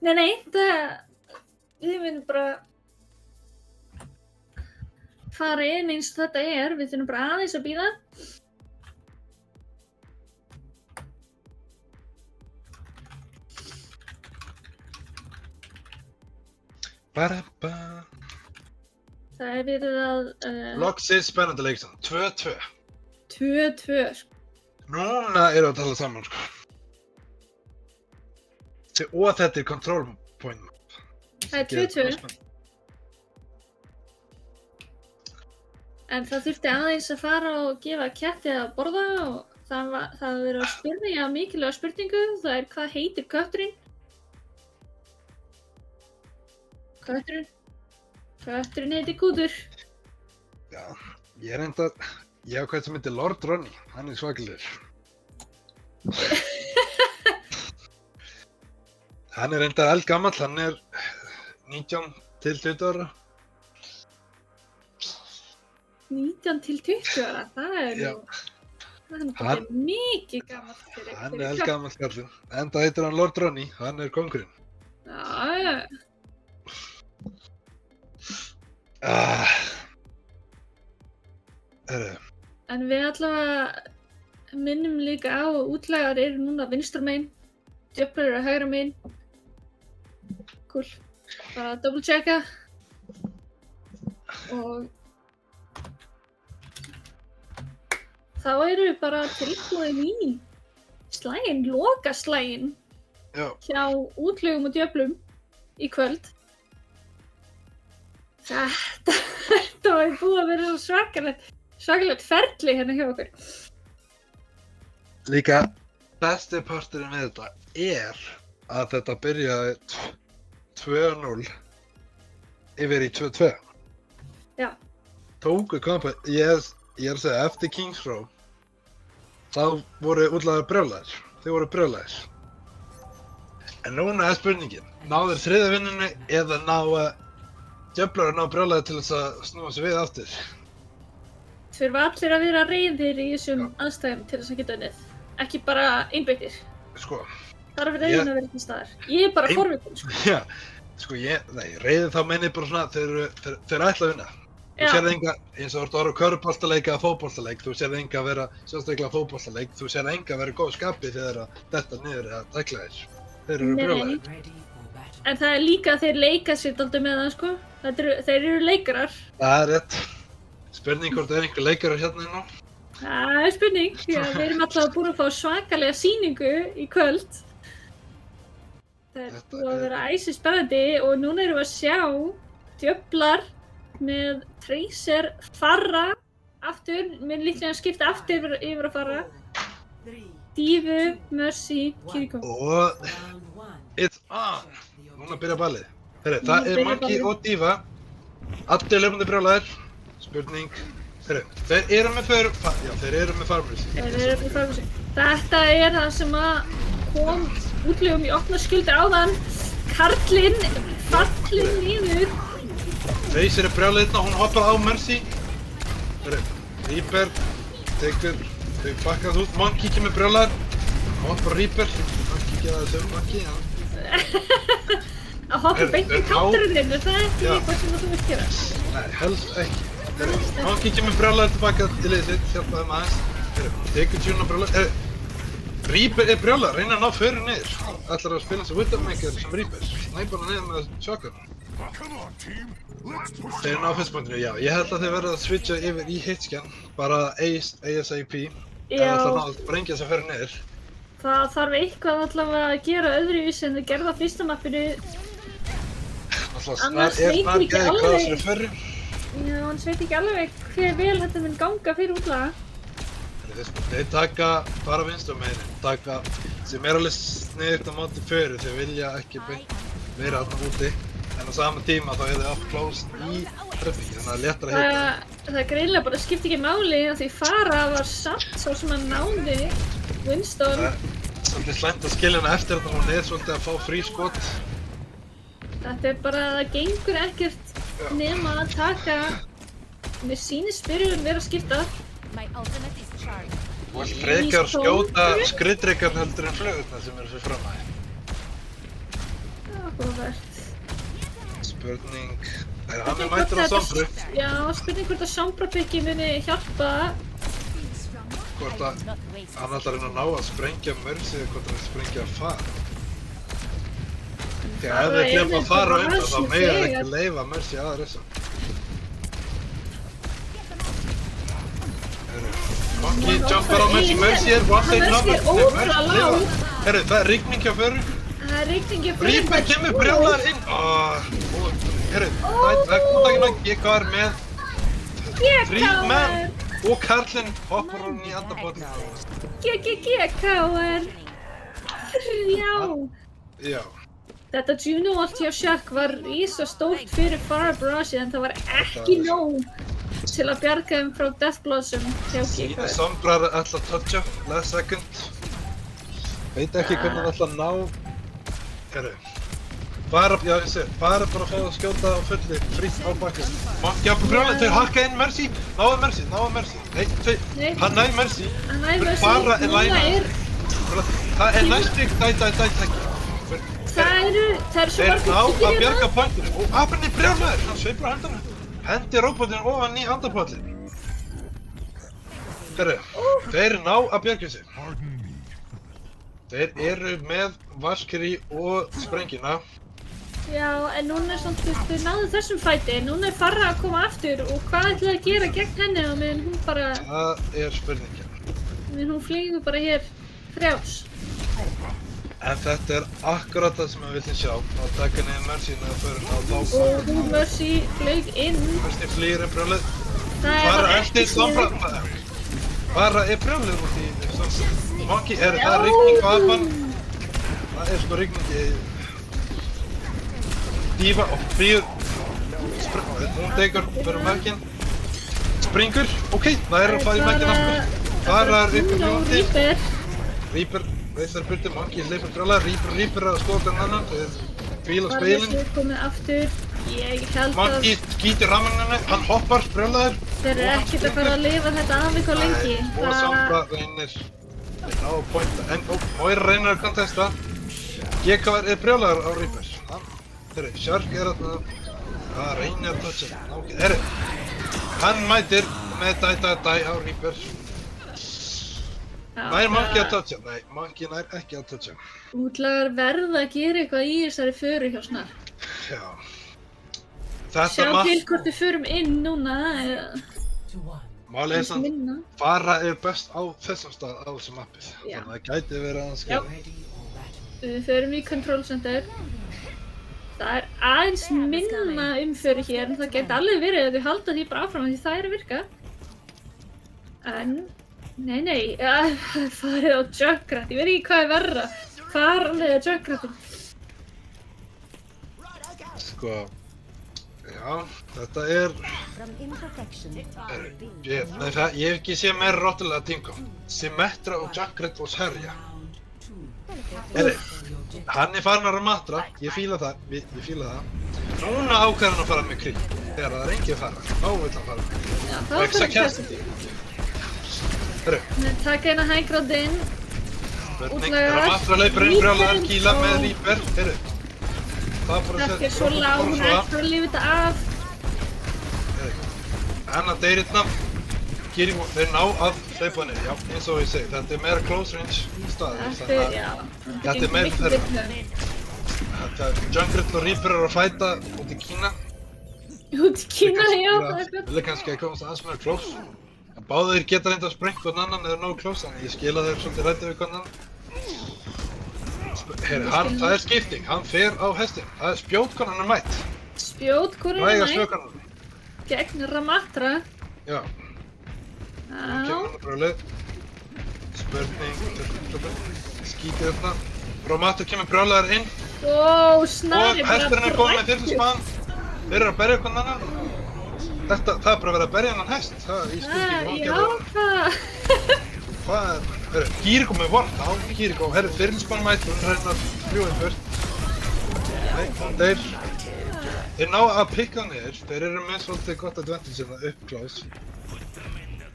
Nei, við munum bara fara inn eins og þetta er. Við þurfum bara aðeins að bíða. Barabba. Það er verið að... Loksins spennandi leiksann. 2-2. 2-2, sko. Núna erum við að tala saman, sko. Og þetta er control point map. Það er 2-2. En það þurfti aðeins að fara og gefa ketti að borða og það verið að spyrja mikilvæga spurningu. Það er hvað heitir kötturinn? Kötturinn heitir Kútur. Já, ég á hvað sem heitir Lord Ronny. Hann er svakalegur. Hann er reyndar eldgamall, hann er 19 til 20 ára. 19 til 20 ára, það er Já. náttúrulega mikið gamall fyrir. Hann er eldgamall kallinn. Enda heitir hann Lord Ronny, hann er kóngurinn. Já. En við allavega minnum líka á að útlagar eru núna vinstra megin, djöflar eru hægra megin. Cool. Bara double checka. Og þá erum við bara tilbúin í slaginn, lokaslaginn hjá útlögum og djöflum í kvöld. Þetta var búið að vera svakalegt ferli hérna hjá okkur. Líka, besti parturinn við þetta er að þetta byrjaði 2-0 yfir í 2-2. Já. Tóku kompa, ég er að segja, eftir Kings Row, þá voru útlagar brjálæðir. Þeir voru brjálæðir. En núna er spurningin, ná þeir þriðja vinnunni eða djöflar að ná brjálæði til þess að snúa sig við aftur? Þurfa allir að vera reiðir í þessum aðstæðum til þess að geta unnið. Ekki bara einbeittir. Sko. Það er að reiðin að vera til staðar. Ég er bara forvitin, sko. Já, sko reiðin þá meina ég bara svona, þeir ætla að vinna. Þú sérð enga, eins og þú ert að horfa á körfuboltaleik eða fótboltaleik, þú sérð enga að vera sérstaklega fótboltaleik, þú sérð enga að vera í góðu skapi þegar að detta niður eða tækla þeir. Þeir eru brjálæðir. En það er líka að þeir leika sér dálítið með það, sko. Þeir eru leikarar. Það er rétt. Spurning hvort er einhver leikarar hérna inná? Það er spurning, því að við erum alltaf búin að fá svakalega sýningu í kvöld. Það er búið að vera æsispennandi og núna erum við að sjá djöflar með Tracer, Farra, aftur, mun líklega að skipta aftur yfir að Farra. Dífu, Mercy, Kiriko. Og it's on! Núna byrja ballið. Herri, það er Monkey og Dífa. Allir löfandi brjálæðir. Spurning. Herri, þeir eru með farmursi. Þetta er það sem að kom útlögum í opna skjöldi áðan. Karlinn fallinn niður. Tracer er brjálæðirna, hún hoppar á Mercy. Herri, Reaper tekur, þau bakkað út. Monkey kemur brjálæðir. Hoppar Reaper. Monkey geða þessu Monkey, já. Að hoppa beint í counterinn, er það ekki eitthvað sem þú vilt gera? Nei, helst ekki. Monkey kemur brjálæðir tilbaka til liðið sitt, hjálpa þeim aðeins. Tekur tjúna brjálæðir. Reaper er brjálar, reyna að ná fyrir niður. Ætlar að spila sem Widowmaker sem Reaper. Snæpa hana niður með shotgun. Þeir ná fyrstbóndinu, já. Ég held að þeir verða að switcha yfir í hitscan. Bara ASAP. Ef ætlar að ná að sprengja sem fyrir niður. Það þarf eitthvað allavega að gera öðruvísi en þau gerðu á fyrsta mappinu. Annars veit ég ekki alveg. Já, annars veit ég ekki alveg hver vel þetta mun ganga fyrir útlaga. Þeir taka bara vinstumeginin, taka sem alveg sniðugt á móti fyrir, þeir vilja ekki vera þarna úti en á sama tíma þá þið up close í trefningi, þannig að það er léttar að hitta. Það greinilega bara skipti ekki máli af því Fara var samt sá sem að náði Winston. Það er svolítið slæmt að skilja hana eftir þetta, hún er svolítið að fá frí skot. Þetta bara, það gengur ekkert nema að taka, mér sýnist byrjun vera að skipta. My ultimate is charged. Þú vilt frekar skjóta skriðdrekar heldur en flugurnar sem eru fyrir framæði. Áhugavert. Spurning... Hann er mættur á Sombru. Já, spurning hvort að Sombra-pikki muni hjálpa. Hvort að hann ætlar að ná að sprengja Mercy eða hvort að sprengja Fara. Þegar ef þeir glemma að fara á undan þá mega þeir ekki leyfa Mercy að ressa. Monkey jumpar á Mercy er one side number. Mercy er ótrúlega lág. Herru, það er rigning hjá fyrir. Það er rigning hjá fyrir. Reaper kemur brjálaður inn. Herru, það er góð daginn að GK er með 3 menn og Karlinn hoppar hún í andabotni. GK-er. 3. Já. Þetta Juno ult hjá Shaq var risastórt fyrir Fara Barrage en það var ekki nóg til að bjarga þeim frá Death Blossom hjá GK. Sombrar ætla að toucha, last second. Veit ekki hvernig hann ætla að ná. Herru. Fara bara að fá að skjóta á fulli, frýtt á bakkinn. Monkey á brjálæði, þeir hakka inn Mercy. Náðu Mercy. Nei, hann næði Mercy. Fara er læna. Það er næstu dæ. Það eru svo margir ná að bjarga pointinu og Abrin er brjálæður, hann sveiflar hendana. Hendi róbotinn ofan í andarpollin. Herru, þeir ná að bjarga sig. Þeir eru með Valkyrie og sprengina. Já, en núna er svona, þau náðu þessum fæti, núna er Fara að koma aftur og hvað ætlaði að gera gegn henni og meðan hún bara... Það er spurningin. Meðan hún flýgur bara hér frjáls. En þetta er akkurat það sem við viljum sjá, að taka niður Mercyna og förum á þá. Og hún Mercy flaug inn. Mercy flýr brjálið. Fara eftir Sombra. Fara brjálið út í Sombra. Monkey það er rigning á Aban. Það er sko rigning í... Dífa og flýur. Hún tekur fyrir merkinn. Springur. Ok, það er að fara í merkinn aftur. Fara upp í hljóti. Reaper. Veistar burti, Monkey hleypur brjálæður, Reaper að skoða hvernig annan, þeir fíla speilin. Varðið sér komið aftur, ég held að... Monkey skýtir rammaninu, hann hoppar brjálæður. Þeir eru ekkert að fara að lifa þetta af eitthvað lengi. Og Sombra reynir á pointa, en Moira reynir að kontesta. GK er brjálæður á Reaper. Herri, Shark er að reynir að toucha. Herri, hann mætir með dæ á Reaper. Nær Monkey að toucha? Nei, Monkey nær ekki að toucha. Útlagar verða að gera eitthvað í þessari föru hjá Snar. Já. Þetta sjá til hvort við förum inn núna eða... Málið er samt, Fara er best á þessum stað á þessu mappið. Þannig að það gæti verið aðeins skemmt. Við förum í Control Center. Það er aðeins minna umföru hér en það gæti alveg verið að við halda því bara áfram því það er að virka. En... Nei, farið á Junkrat, ég veit ekki hvað er verra, faran eða Junkratin. Sko, já, þetta er... Ég hef ekki séð meira róttulega tímkom. Symmetra og Junkrat og Serja. Hann er farin að ramatra, ég fíla það, ég fíla það. Núna ákveður hann að fara með kríl, þegar það er engin fara, þá vill hann fara með kríl. Já, þá fyrir Cassidy. Taka hérna hægrátt inn. Ramatra hleypur inn brjálæður, kýla með Reaper. Þetta er svo lág, hún er eftir að lifa þetta af. Hann að deyritna. Kiriko, þeir ná að hleypa niður, já, eins og ég segi, þetta er meira close range staður, þetta er meira þeirra. Þetta er Junkrat og Reaper eru að fæta út í Kína. Út í Kína, já, það er gott. Vilja kannski að komast aðeins meira close. En báðir geta reynda að sprengja hvern annan eða nógu close, þannig ég skil að þeir svolítið ræddu við hvern annan. Herri, það er skipting, hann fer á hestin. Það er spjótkonan mætt. Spjótkonan Ræga mætt. spjótkonan. Gegn Ramatra. Já. Hún kemur hann brjálið. Spurning, skítið þarna. Ramatra kemur brjálæðar inn. Ó, Snari Og hesturinn er kominn með þyrluspann. Þeir eru að berja hvern annan. Það er bara að vera að berja hennan hest. Það ég skil ekki hvað hann gerði. Hvað er? Herru, Kiriko með vort á. Kiriko, herru, þyrluspann mætt. Hún reyna að fljúa inn fyrst. Nei, hún deyr. Þeir ná að pikka niður. Þeir eru með svolítið gott advantage hérna upp close.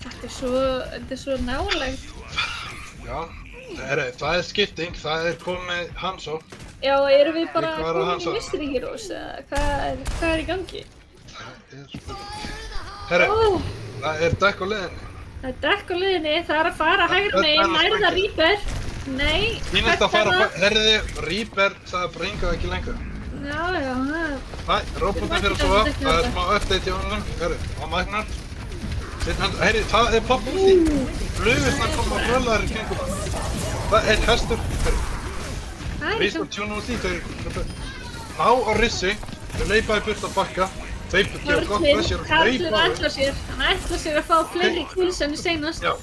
Þetta er svo nálegt. Já, það er skipting. Það er komið Hanzo. Já, erum við bara Ég var að komin Hanzo. í Mystery Heroes eða hvað er í gangi? Herru, Ó, það er dekk á leiðinni. það er dekk á liðinni, það er að fara hægra megin, nærða Reaper. Nei, Þínast að fara, herriði, Reaper sagði bara hingað ekki lengur. Já, Næ, robotinn fyrir að sofa, það er smá update í honum. Herru, á magnar. Herri, það er popp úr því. Flugurnar koma að brölaðar í kringum það. Það er hestur. Rís og tjúna úr því, þau ná á rissi, þau leipa í burt að bakka. Þau gefa gott pressure og Karlinn ætlar sér, hann ætlar sér að fá fleiri kills enn í seinast. Já,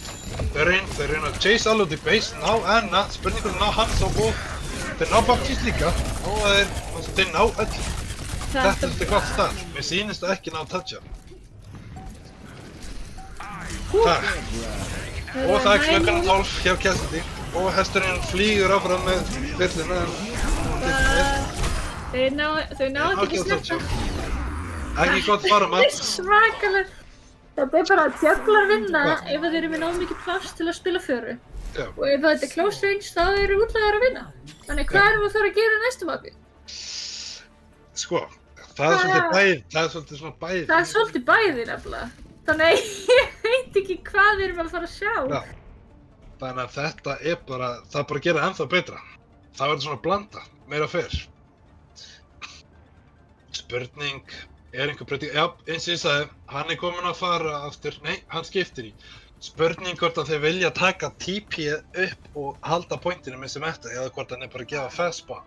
þeir reyna að chase all út í base, ná Anna, spurningur ná Hanzo og þeir ná Baptiste líka og þeir ná öll. Þetta er þetta gott stað, mér sýnist það ekki ná að toucha. Takk. Og það er klukkan 12 hjá Cassidy og hesturinn flýgur áfram með byrlina Þau náðu ekki snerta. Ekki gott fara Þetta er svakalega. Þetta er bara að djöflar vinna ef þeir eru með nóg mikið pláss til að spila föru. Já. Og ef þetta er close range þá eru útlagar að vinna. Þannig hvað erum við þarf að gera í næstu mapi? Sko, það er svolítið bæði, það er svolítið svona bæði. Það er svolítið bæði nefnilega. Þannig að ég veit ekki hvað við erum að fara að sjá. Já. Þannig að þetta er bara, það bara gera ennþá betra. Það verður svona blanda, meira fyrr. Spurning, er einhver breyting? Já, eins og ég sagði, hann er komin að fara aftur, nei, hann skiptir í. Spurning hvort að þeir vilja taka TP-ið upp og halda pointinu með Symmetra eða hvort hann er bara að gefa fastball.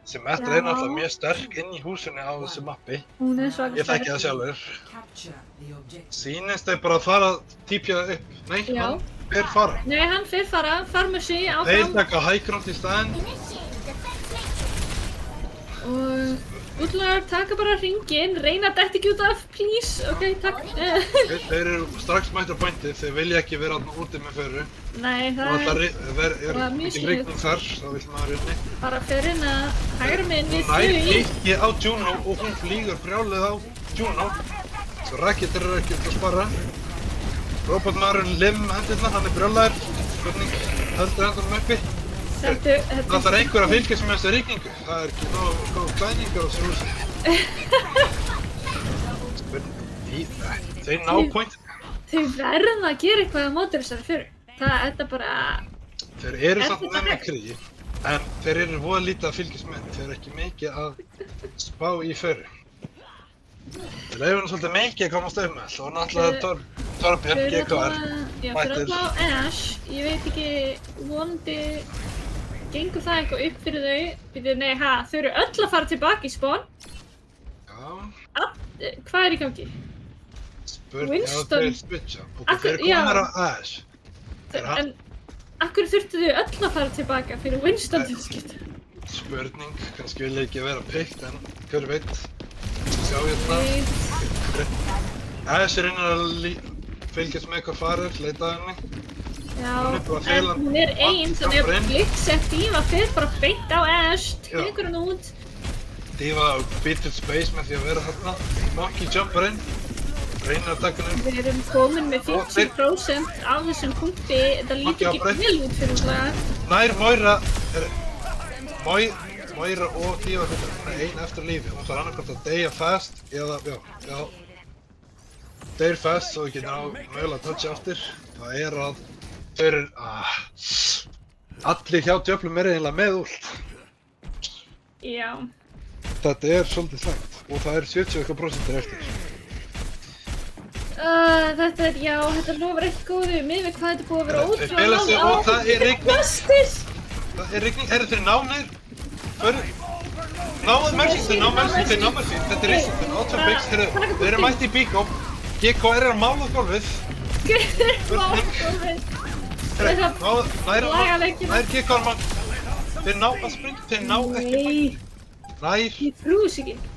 Symmetra er náttúrulega mjög sterk inn í húsinu á þessu mappi. Hún er svaka Ég þekki það sjálfur. Capture the objective. Sýnist þeir bara að fara TP-ið upp? Nei, Já. hann fer fara. Nei, hann fer fara, Pharmacy Þeir áfram. taka high ground í staðinn. Og útlagar taka bara hringinn, reyna að detta ekki út af, please. Ok, takk. Þeir eru strax mættur á pointið, þeir vilja ekki vera þarna úti með föru. Nei, Og það það er er mjög mikil skýrt. rigning þar, þá vill maður inni. bara ferinn að hægra meginn við Nær flugið. kikki á Juno og hún flýgur brjálið á Juno. Svo Racket er ekki að spara. Robotmaðurinn lim hendirna, hann er brjálæður. Spurning, heldur hendur uppi. Það þarf einhver að fylgjast með þessu rigningu. Það er ekki nógu góð klæningar á þessu húsi. Þeir ná pointinu. Þau verða að gera eitthvað á móti þessari fyrir. Þetta bara... Þeir eru samt með krí, en þeir eru voða lítið að fylgjast með. Þeir eru ekki mikið að spá í föru. Þeir leifur hann svolítið mikið að komast upp með. Og náttúrulega Torbjörn GKR Já, fyrir alltaf á Ash. Ég veit ekki, vonandi gengur það eitthvað upp fyrir þau. Býtu, nei, þau eru öll að fara tilbaka í spawn. Já. Hvað er í gangi? Winston. Þeir switcha. Og þeir komir á Ash. En akkur þurftu þau öll að fara tilbaka fyrir Winston til skipta? Spurning, kannski vilja ekki vera pikt, en hver veit. Sjá hérna. Ash er innan að fylgjast með hvað farir, leita að henni. Já, en hún er ein, þannig að Blitz Diva fer bara beint á Ash, tekur hann út. Diva býtur space með því að vera þarna. Monkey jumpar inn, reynir að taka hann. Við erum komin með 50% af þessum punkti, þetta lítur ekki vel út fyrir útlaga. Nær Moira og Diva fyrir, hún er ein eftir lífi. Hún þarf annarkvæmt að deyja fast, eða, já. deyr fast svo við getum mögulega að toucha aftur. Það er að þeir allir hjá djöflum eiginlega með ult. Já. Þetta er svolítið slæmt og það er 70% eftir. Þetta er, já, þetta lofar ekki góðu. Miðað við hvað þetta er búið að vera ótrúlega Fela sig og það er rigning. Fantastis! Það er rigning. Þeir ná niður. Náðu Mercy, þeir ná Mercy. Þetta er risið. Átján byggs. Þeir eru mætt í bíkó. GK er að mála gólfið. Nær GK er mann. Þeir ná að springa. Þeir ná ekki. Nær. Ég trúi sig ekki.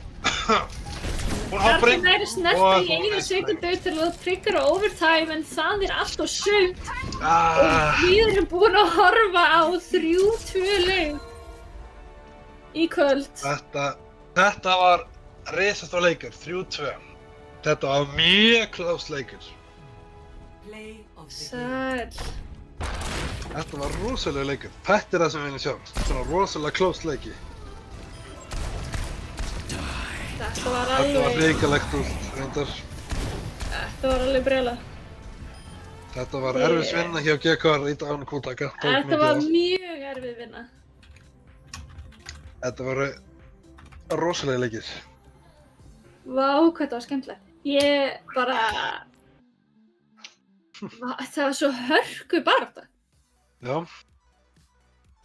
Hún hoppar inn. Það er snerti í 1 sekundu til að trigger á overtime en það er allt og sumt. Og við erum búin að horfa á 3-2 leik í kvöld. Þetta var risastór leikur, 3-2. Þetta var mjög close leikur. Sæl. Þetta var rosalega leikur. Þetta er það sem við viljum sjá. Þetta var rosalega close leiki. Þetta var hrikalegt út, reyndar. Þetta var alveg brjálað. Þetta var erfis vinna hjá GKR í daginn kútaka. Þetta var mjög erfið vinna. Þetta voru rosalega leikir. Vá, hvað þetta var skemmtilegt. Ég bara... Það var svo hörku barátta. Já.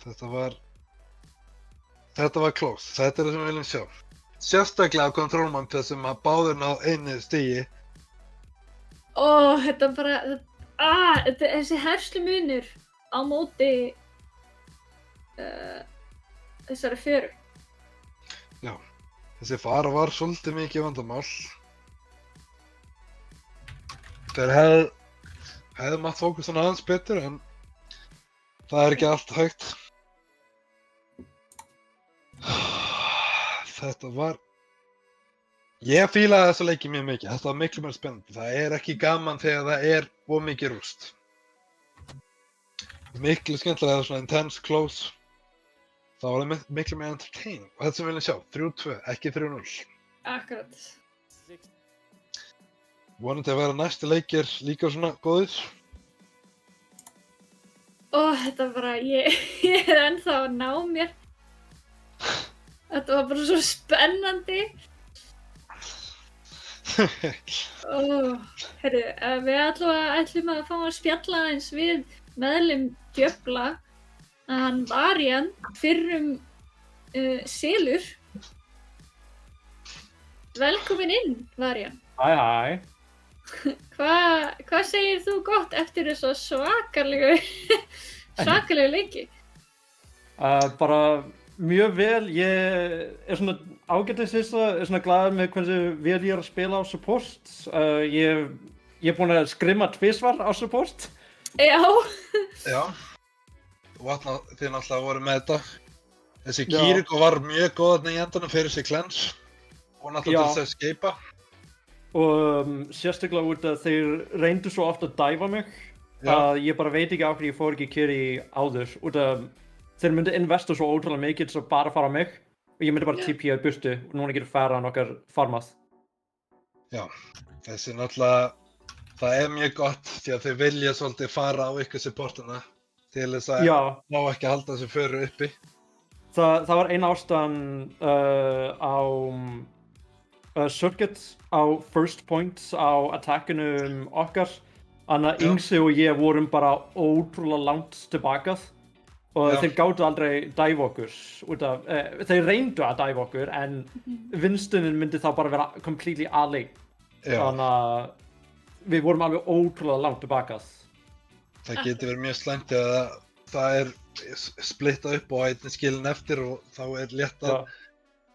Þetta var close. Þetta er það sem við viljum sjá. Sérstaklega á Control-Mount þar sem að báðir ná einu stigi. Þetta bara... þessi herslumunur á móti þessari fjöru. Já, þessi fara var svolítið mikið vandamál. Þeir hefðu mátt fókusuna aðeins betur en það er ekki allt hægt. Þetta var... Ég fílaði þessa leiki mjög mikið. Þetta var miklu meira spennandi. Það er ekki gaman þegar það er of mikið rúst. Miklu skemmtilega eða svona intense, close. Það var miklu meira entertaining. Og þetta sem við viljum sjá, 3-2, ekki 3-0. Akkurat. Vonandi að vera næstu leikir líka svona góðir. Þetta bara... Ég er ennþá að ná mér. Þetta var bara svo spennandi. Heyrðu, við ætlum að fá að spjalla aðeins við meðlim Djöfla. Hann Varian, fyrrum selur. Velkomin inn, Varian. Hæ. Hvað segir þú gott eftir þessa svakalegu leiki? Bara mjög vel. Ég er svona ágætlega er svona glaður með hvernig vel ég er að spila á support. Ég er búinn að skrimma tvisvar á support. Já. Já. Og þið náttúrulega voru með þetta. Þessi Kiriko var mjög góð þarna í endanum fyrir sig cleanse. Og náttúrulega til þess að escapa. Og sérstaklega út að þeir reyndu svo oft að dæfa mig. Að ég bara veit ekki af hverju ég fór ekki Kiri áður. Út að þeir myndi investa svo ótrúlega mikið til að bara fara á mig. Og ég myndi bara TP að burstu og núna getur færan okkar farmað. Já, þessi náttúrulega, það er mjög gott því að þau vilja svolítið fara á ykkur supportuna til þess að ná ekki að halda þessu föru uppi. Það var ein ástæðan á circuit á first point á attackinum okkar. Anna Yngsi og ég vorum bara ótrúlega langt tilbakað. Og þeir gátu aldrei dæfa okkur út af, þeir reyndu að dæfa okkur en vinstunin myndi þá bara vera completely alein. Þannig að við vorum alveg ótrúlega langt tilbakað. Það getur verið mjög slæmt eða það er splittað upp og einn skilin eftir og þá er létt að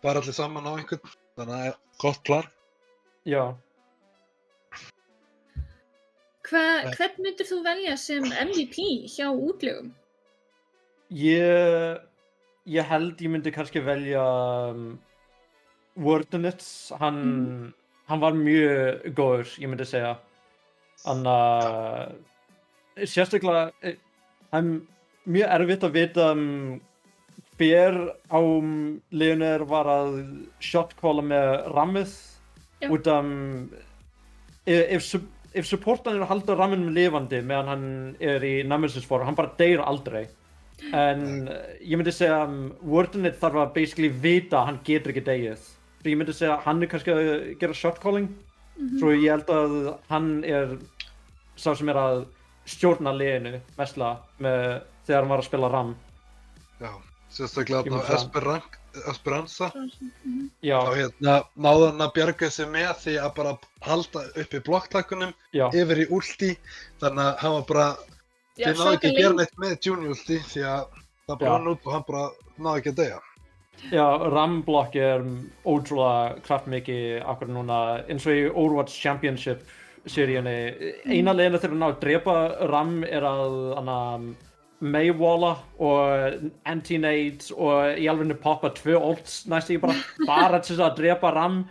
fara allir saman á einhvern. Þannig að það er gott plan. Já. Hvern myndir þú velja sem MVP hjá útlegum? Ég held ég myndi kannski velja Wordinits. Hann var mjög góður, ég myndi segja. Sérstaklega, það mjög erfitt að vita hver á liðinu var að shotcalla með rammið. Út af ef supportan að halda ramminum lifandi meðan hann í Nemesis form, hann bara deyr aldrei. En ég myndi segja Wardenit þarf að basically vita að hann getur ekki deyið. Svo ég myndi segja að hann kannski að gera shot calling. Svo ég held að hann sá sem að stjórna liðinu mestlega þegar hann var að spila RAM. Já, sérstaklega á Esperanza. Já. Þá náði hann að bjarga sig með því að bara halda upp í blokktækunum yfir í ulti. Þannig að hann var bara, þið náðu ekki að gera neitt með Juni ulti því að það bara rann út og hann bara náði ekki að deyja. Já, RAM-blokki ótrúlega kraftmikið akkur núna, eins og í Overwatch Championship seríunni. Eina leiðina til að ná að drepa RAM að Maywalla og anti-nades og í alvegni poppa 2 ults næstu bara til að drepa RAM.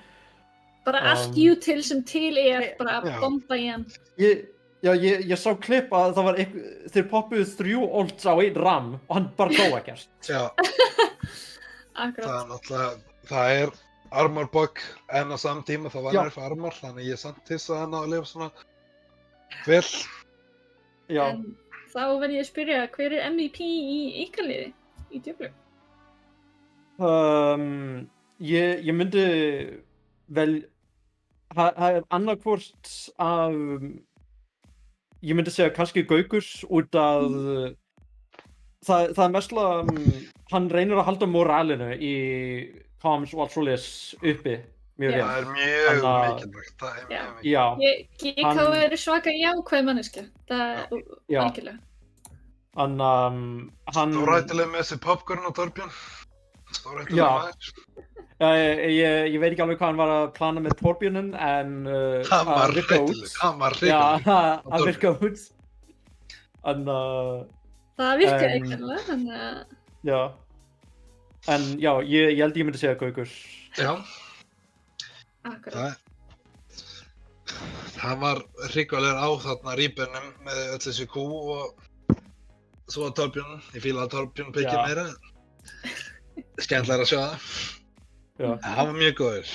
Bara allt util sem til bara að bomba í hann. Ég sá klipp að það var þeir poppuðu 3 ults á einn RAM og hann bara dó ekkert. Já. Akkurat. Það náttúrulega, það armor bug en á saman tíma þá var hann fyrir armor, þannig ég samt til að hann á að lifa svona vel. Já. En þá verð ég að spyrja, hver MVP í ykkar liði í Diablo? Ég myndi það annarkvort af ég myndi segja kannski Gaukus út af það mestlega hann reynir að halda moralinu í comms og allt svoleiðis uppi mjög vel. Það mjög mikilvægt, það mjög mikilvægt. Já. GK svaka jákvæð manneskja, það algjörlega. Stórættileg með þessi popcorn á Torbjörn. Stórættileg maður. Ég veit ekki alveg hvað hann var að plana með Torbjörnin, en hann var hrættileg. Já, hann virka út. Það virkaði ekki þannig að... Já. En já, ég held ég myndi segja Gaukus. Já. Akkurat. Það var hrikalega á þarna Reapernum með öll þessi kú og svo Torbjörn. Ég fílaði Torbjörn byggja meira. Skemmtilega að sjá það. Já. Það var mjög góður.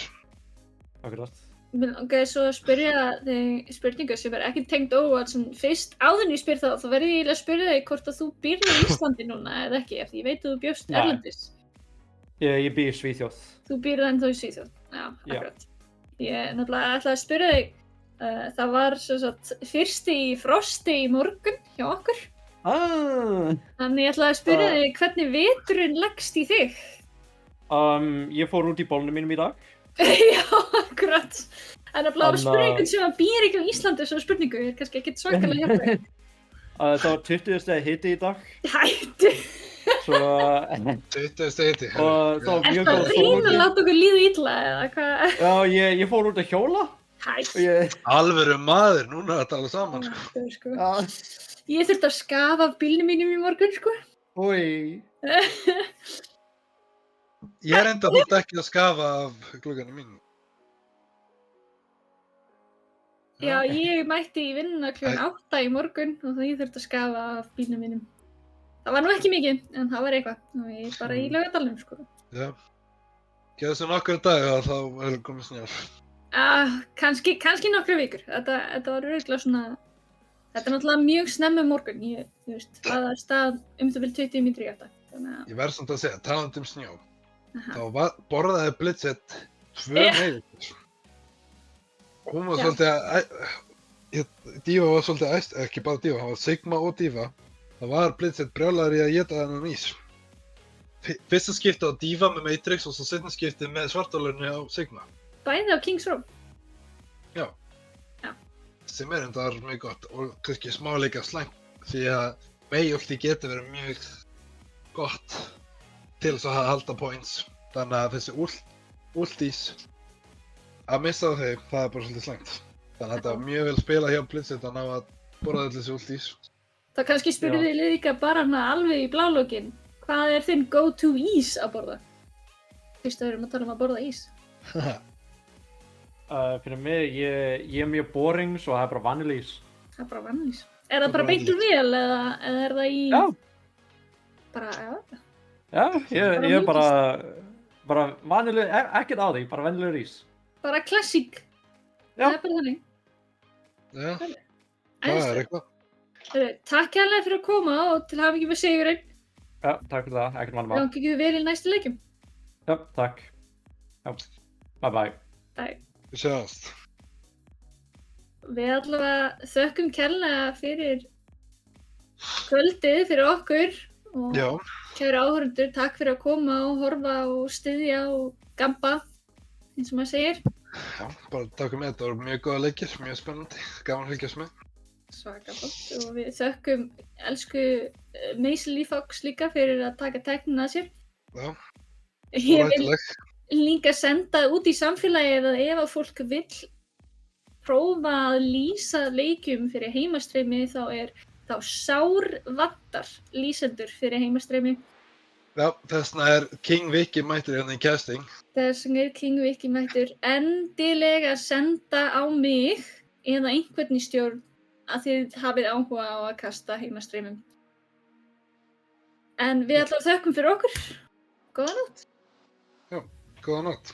Akkurat. Mér langaði svo að spyrja þig spurningu sem ekki tengd Overwatch sem fyrst áður en ég spyr þá verð ég eiginlega að spyrja þig hvort að þú býrð í Íslandi núna eða ekki, eftir ég veit að þú bjóst erlendis. Ég býr í Svíþjóð. Þú býrð ennþá í Svíþjóð, já, akkurat. Ég nefnilega ætlaði að spyrja þig, það var sem sagt fyrsti í frosti í morgun hjá okkur. Þannig ég ætlaði að spyrja þig hvernig veturinn leggst í þig. Ég fór út í bólnum mínum í dag. Já, akkurat. En að spyrja einhvern sem að býr ekki á Íslandi þessari spurningu kannski ekkert svakalega hjálpað. Það var 20 steg hiti í dag. Hættu! Svo... 20 steg hiti. Og það var mjög góð sól. Ertu að reyna að láta okkur líða illa eða hvað? Já, ég fór út að hjóla. Hættu! Alvöru maður, núna er þetta alveg saman, sko. Ég þurfti að skafa af bílnum mínum í morgun, sko. Oj. Ég enda þótt ekki að skafa af glugganum mínum. Já, ég mætti í vinnuna klukkan 8 í morgun og því ég þurfti að skafa af bílnum mínum. Það var nú ekki mikið, en það var eitthvað. Og ég bara í Laugardalnum, sko. Já. Geðu þessu nokkra daga þá er komið snjár. Kannski nokkra vikur. Þetta var örugglega svona... Þetta er náttúrulega mjög snemmi morgun. Þú veist, það er stað það bil 20 mínútur í 8. Ég verð samt að segja, talandi snjó. Þá borðaði Blizzard 2 meiður. Hún var svolítið Díva var svolítið æst, ekki bara Díva, hann var Sigma og Díva. Það var Blizzard brjálaður í að éta þennan ís. Fyrsta skipti á Díva með Matrix og svo seinna skipti með svartálurni á Sigma. Bæði á Kings Row? Já. Sem endar mjög gott og kannski smáleika slæmt því að Mei-ulti getur verið mjög gott til þess að halda points. Þannig að þessi ultís að missa þau, það er bara svolítið slæmt. Þannig að þetta var mjög vel spilað hjá Blizzard að ná að borða öll þessi ultís. Þá kannski spurðu þig líka bara alveg í blálógin. Hvað er þinn go-to ís að borða? Fyrst að við erum að tala að borða ís. Fyrir mig, ég er mjög boring, svo það er bara vanilís. Það er bara vanilís. Er það bara beint úr vél eða er það í... Já. Bara, já. Já, ég er bara vanileg, ekkert á því, bara vanilegur ís. Bara klassík. Já. Það er bara þannig. Já, það Æðislegt. eitthvað. Takk hérlega fyrir að koma og til hafa ekki með sigurinn. Já, takk fyrir það, ekkert vandamál. Gangi ekki vel í næstu leikjum. Já, takk. Já, bye bye. Takk. Við sjáumst. Við allavega þökkum kærlega fyrir kvöldið fyrir okkur og Já, kæru áhorfendur, takk fyrir að koma og horfa og styðja og gamba, eins og maður segir. já, bara takk með þetta. Það voru mjög góða leikir, mjög spennandi. Gaman að fylgjast með. Svaka flott og við þökkum elsku Maisel Lee Fox líka fyrir að taka tæknina að sér. Já, Ég vil rættileg. líka senda út í samfélagið að ef að fólk vill prófa að lýsa leikjum fyrir heimastreymi þá sárvantar lýsendur fyrir heimastreymi. Já, þessna er King Vicky mættur hérna í casting. Þess vegna er King Vicky mættur endilega senda á mig eða einhvern í stjórn að þið hafið áhuga á að kasta heimastreymum. En við allavega þökkum fyrir okkur. Góða nótt. Góða nótt.